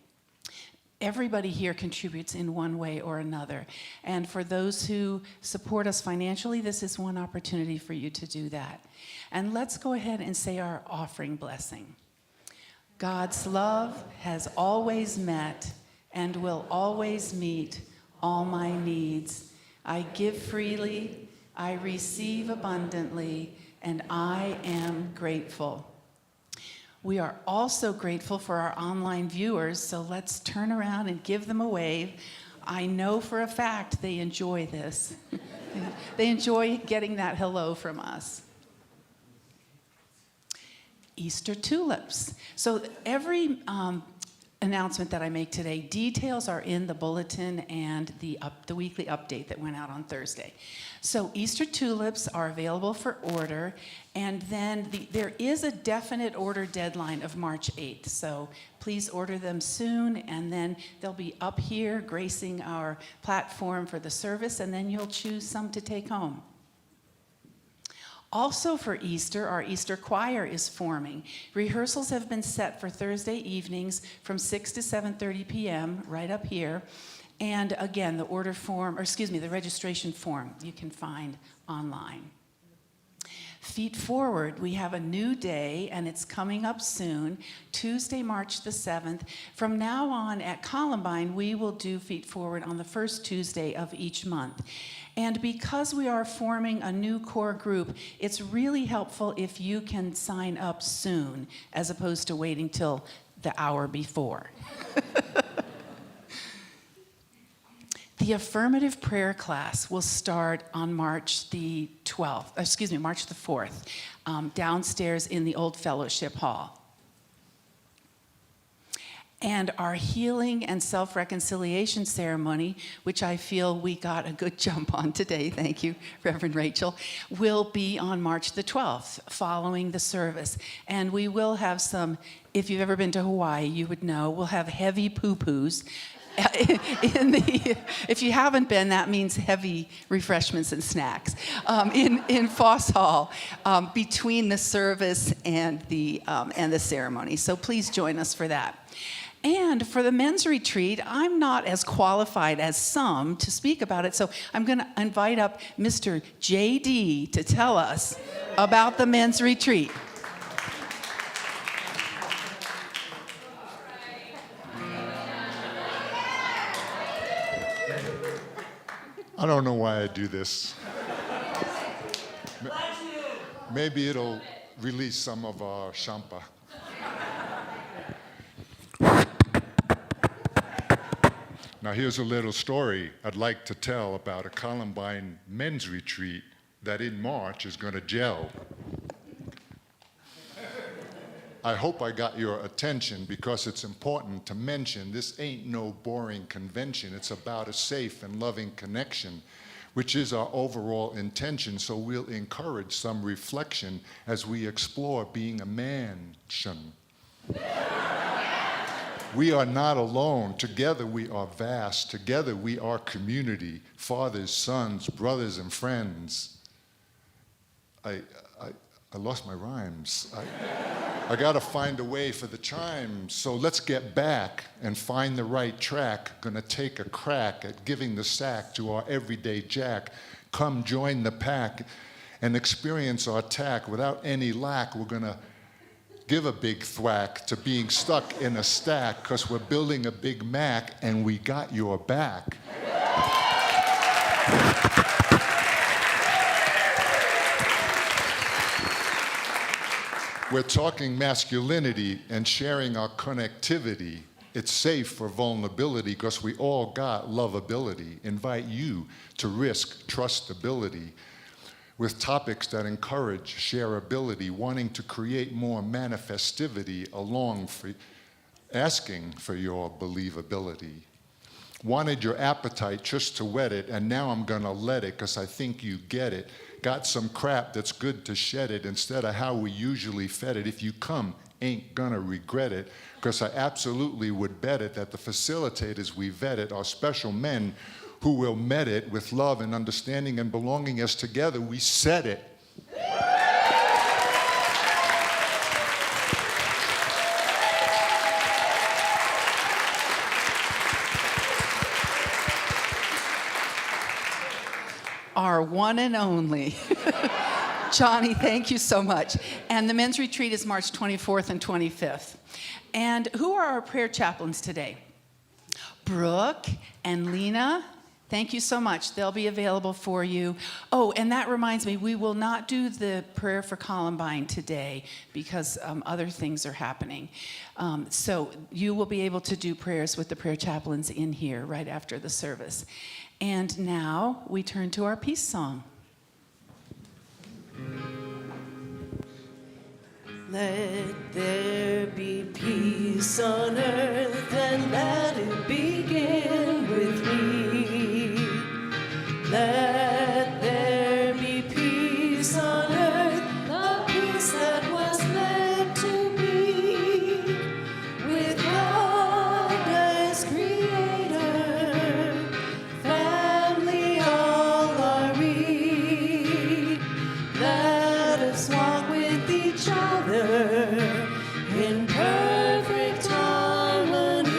Everybody here contributes in one way or another. And for those who support us financially, this is one opportunity for you to do that. And let's go ahead and say our offering blessing. God's love has always met and will always meet all my needs. I give freely, I receive abundantly, and I am grateful. We are also grateful for our online viewers, so let's turn around and give them a wave. I know for a fact they enjoy this. They enjoy getting that hello from us. Easter tulips. So every announcement that I make today, details are in the bulletin and the weekly update that went out on Thursday. So Easter tulips are available for order, and then there is a definite order deadline of March 8th. So please order them soon, and then they'll be up here gracing our platform for the service, and then you'll choose some to take home. Also for Easter, our Easter choir is forming. Rehearsals have been set for Thursday evenings from 6 to 7:30 p.m. right up here. And again, the registration form you can find online. Feet Forward, we have a new day, and it's coming up soon, Tuesday, March the 7th. From now on at Columbine, we will do Feet Forward on the first Tuesday of each month. And because we are forming a new core group, it's really helpful if you can sign up soon, as opposed to waiting till the hour before. The affirmative prayer class will start on March the 4th, downstairs in the old fellowship hall. And our healing and self-reconciliation ceremony, which I feel we got a good jump on today, thank you, Reverend Rachel, will be on March the 12th, following the service. And we will have some, if you've ever been to Hawaii, you would know, we'll have heavy poo-poos. If you haven't been, that means heavy refreshments and snacks in Foss Hall between the service and the ceremony. So please join us for that. And for the men's retreat, I'm not as qualified as some to speak about it, so I'm going to invite up Mr. J.D. to tell us about the men's retreat. I don't know why I do this. Maybe it'll release some of our champa. Now here's a little story I'd like to tell about a Columbine men's retreat that in March is going to gel. I hope I got your attention because it's important to mention this ain't no boring convention. It's about a safe and loving connection, which is our overall intention. So we'll encourage some reflection as we explore being a man-tion. We are not alone. Together we are vast. Together we are community, fathers, sons, brothers, and friends. I lost my rhymes. I gotta find a way for the chimes. So let's get back and find the right track. Gonna take a crack at giving the sack to our everyday jack. Come join the pack and experience our tack without any lack. We're gonna give a big thwack to being stuck in a stack, 'cause we're building a Big Mac and we got your back. We're talking masculinity and sharing our connectivity. It's safe for vulnerability because we all got lovability. Invite you to risk trustability with topics that encourage shareability, wanting to create more manifestivity along for asking for your believability. Wanted your appetite just to whet it, and now I'm gonna let it because I think you get it. Got some crap that's good to shed it instead of how we usually fed it. If you come, ain't gonna regret it, because I absolutely would bet it that the facilitators we vetted are special men who will met it with love and understanding and belonging as together we said it. Our one and only. Johnny, thank you so much. And the men's retreat is March 24th and 25th. And who are our prayer chaplains today? Brooke and Lena. Thank you so much. They'll be available for you. Oh, and that reminds me, we will not do the prayer for Columbine today because other things are happening. So you will be able to do prayers with the prayer chaplains in here right after the service. And now we turn to our peace song. Let there be peace on earth, and let it begin with me. Let there be peace on earth, the peace that was meant to be, with God as creator, family all are we. Let us walk with each other in perfect harmony.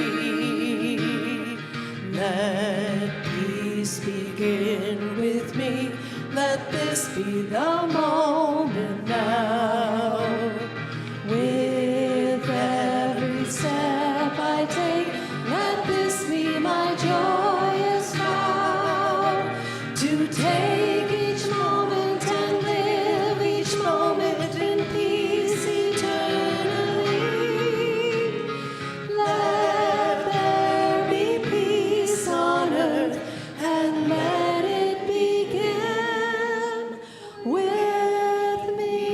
Let peace begin with me. Let this be the moment now. With every step I take, let this be my joyous vow. To take each moment and live each moment in peace eternally. Let there be peace on earth, and let it begin with me.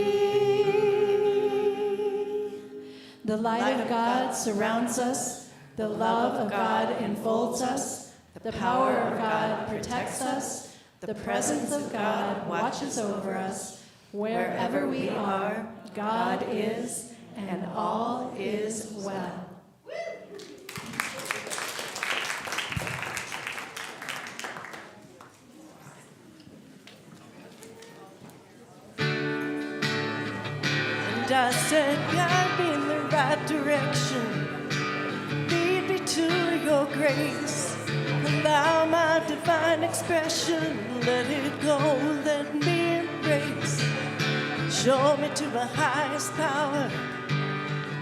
The light of God surrounds us. The love of God enfolds us. The power of God protects us. The presence of God watches over us. Wherever we are, God is, and all is well. And I said, guide me in the right direction. Lead me to your grace. Allow my divine expression. Let it go, let me embrace. Show me to the highest power.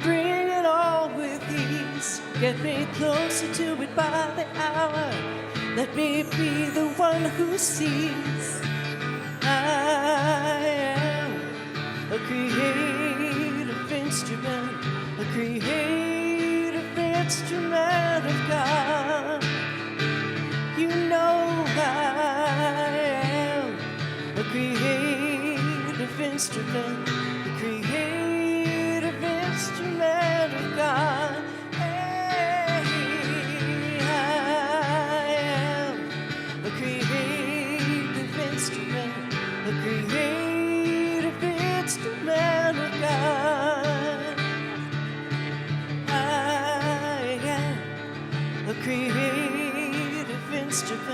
Bring it all with ease. Get me closer to it by the hour. Let me be the one who sees. I am a creative instrument, a creative instrument of God. You know I am a creative instrument, a creative instrument of God. Hey, I am a creative instrument, a creative instrument of God. I am a creative instrument,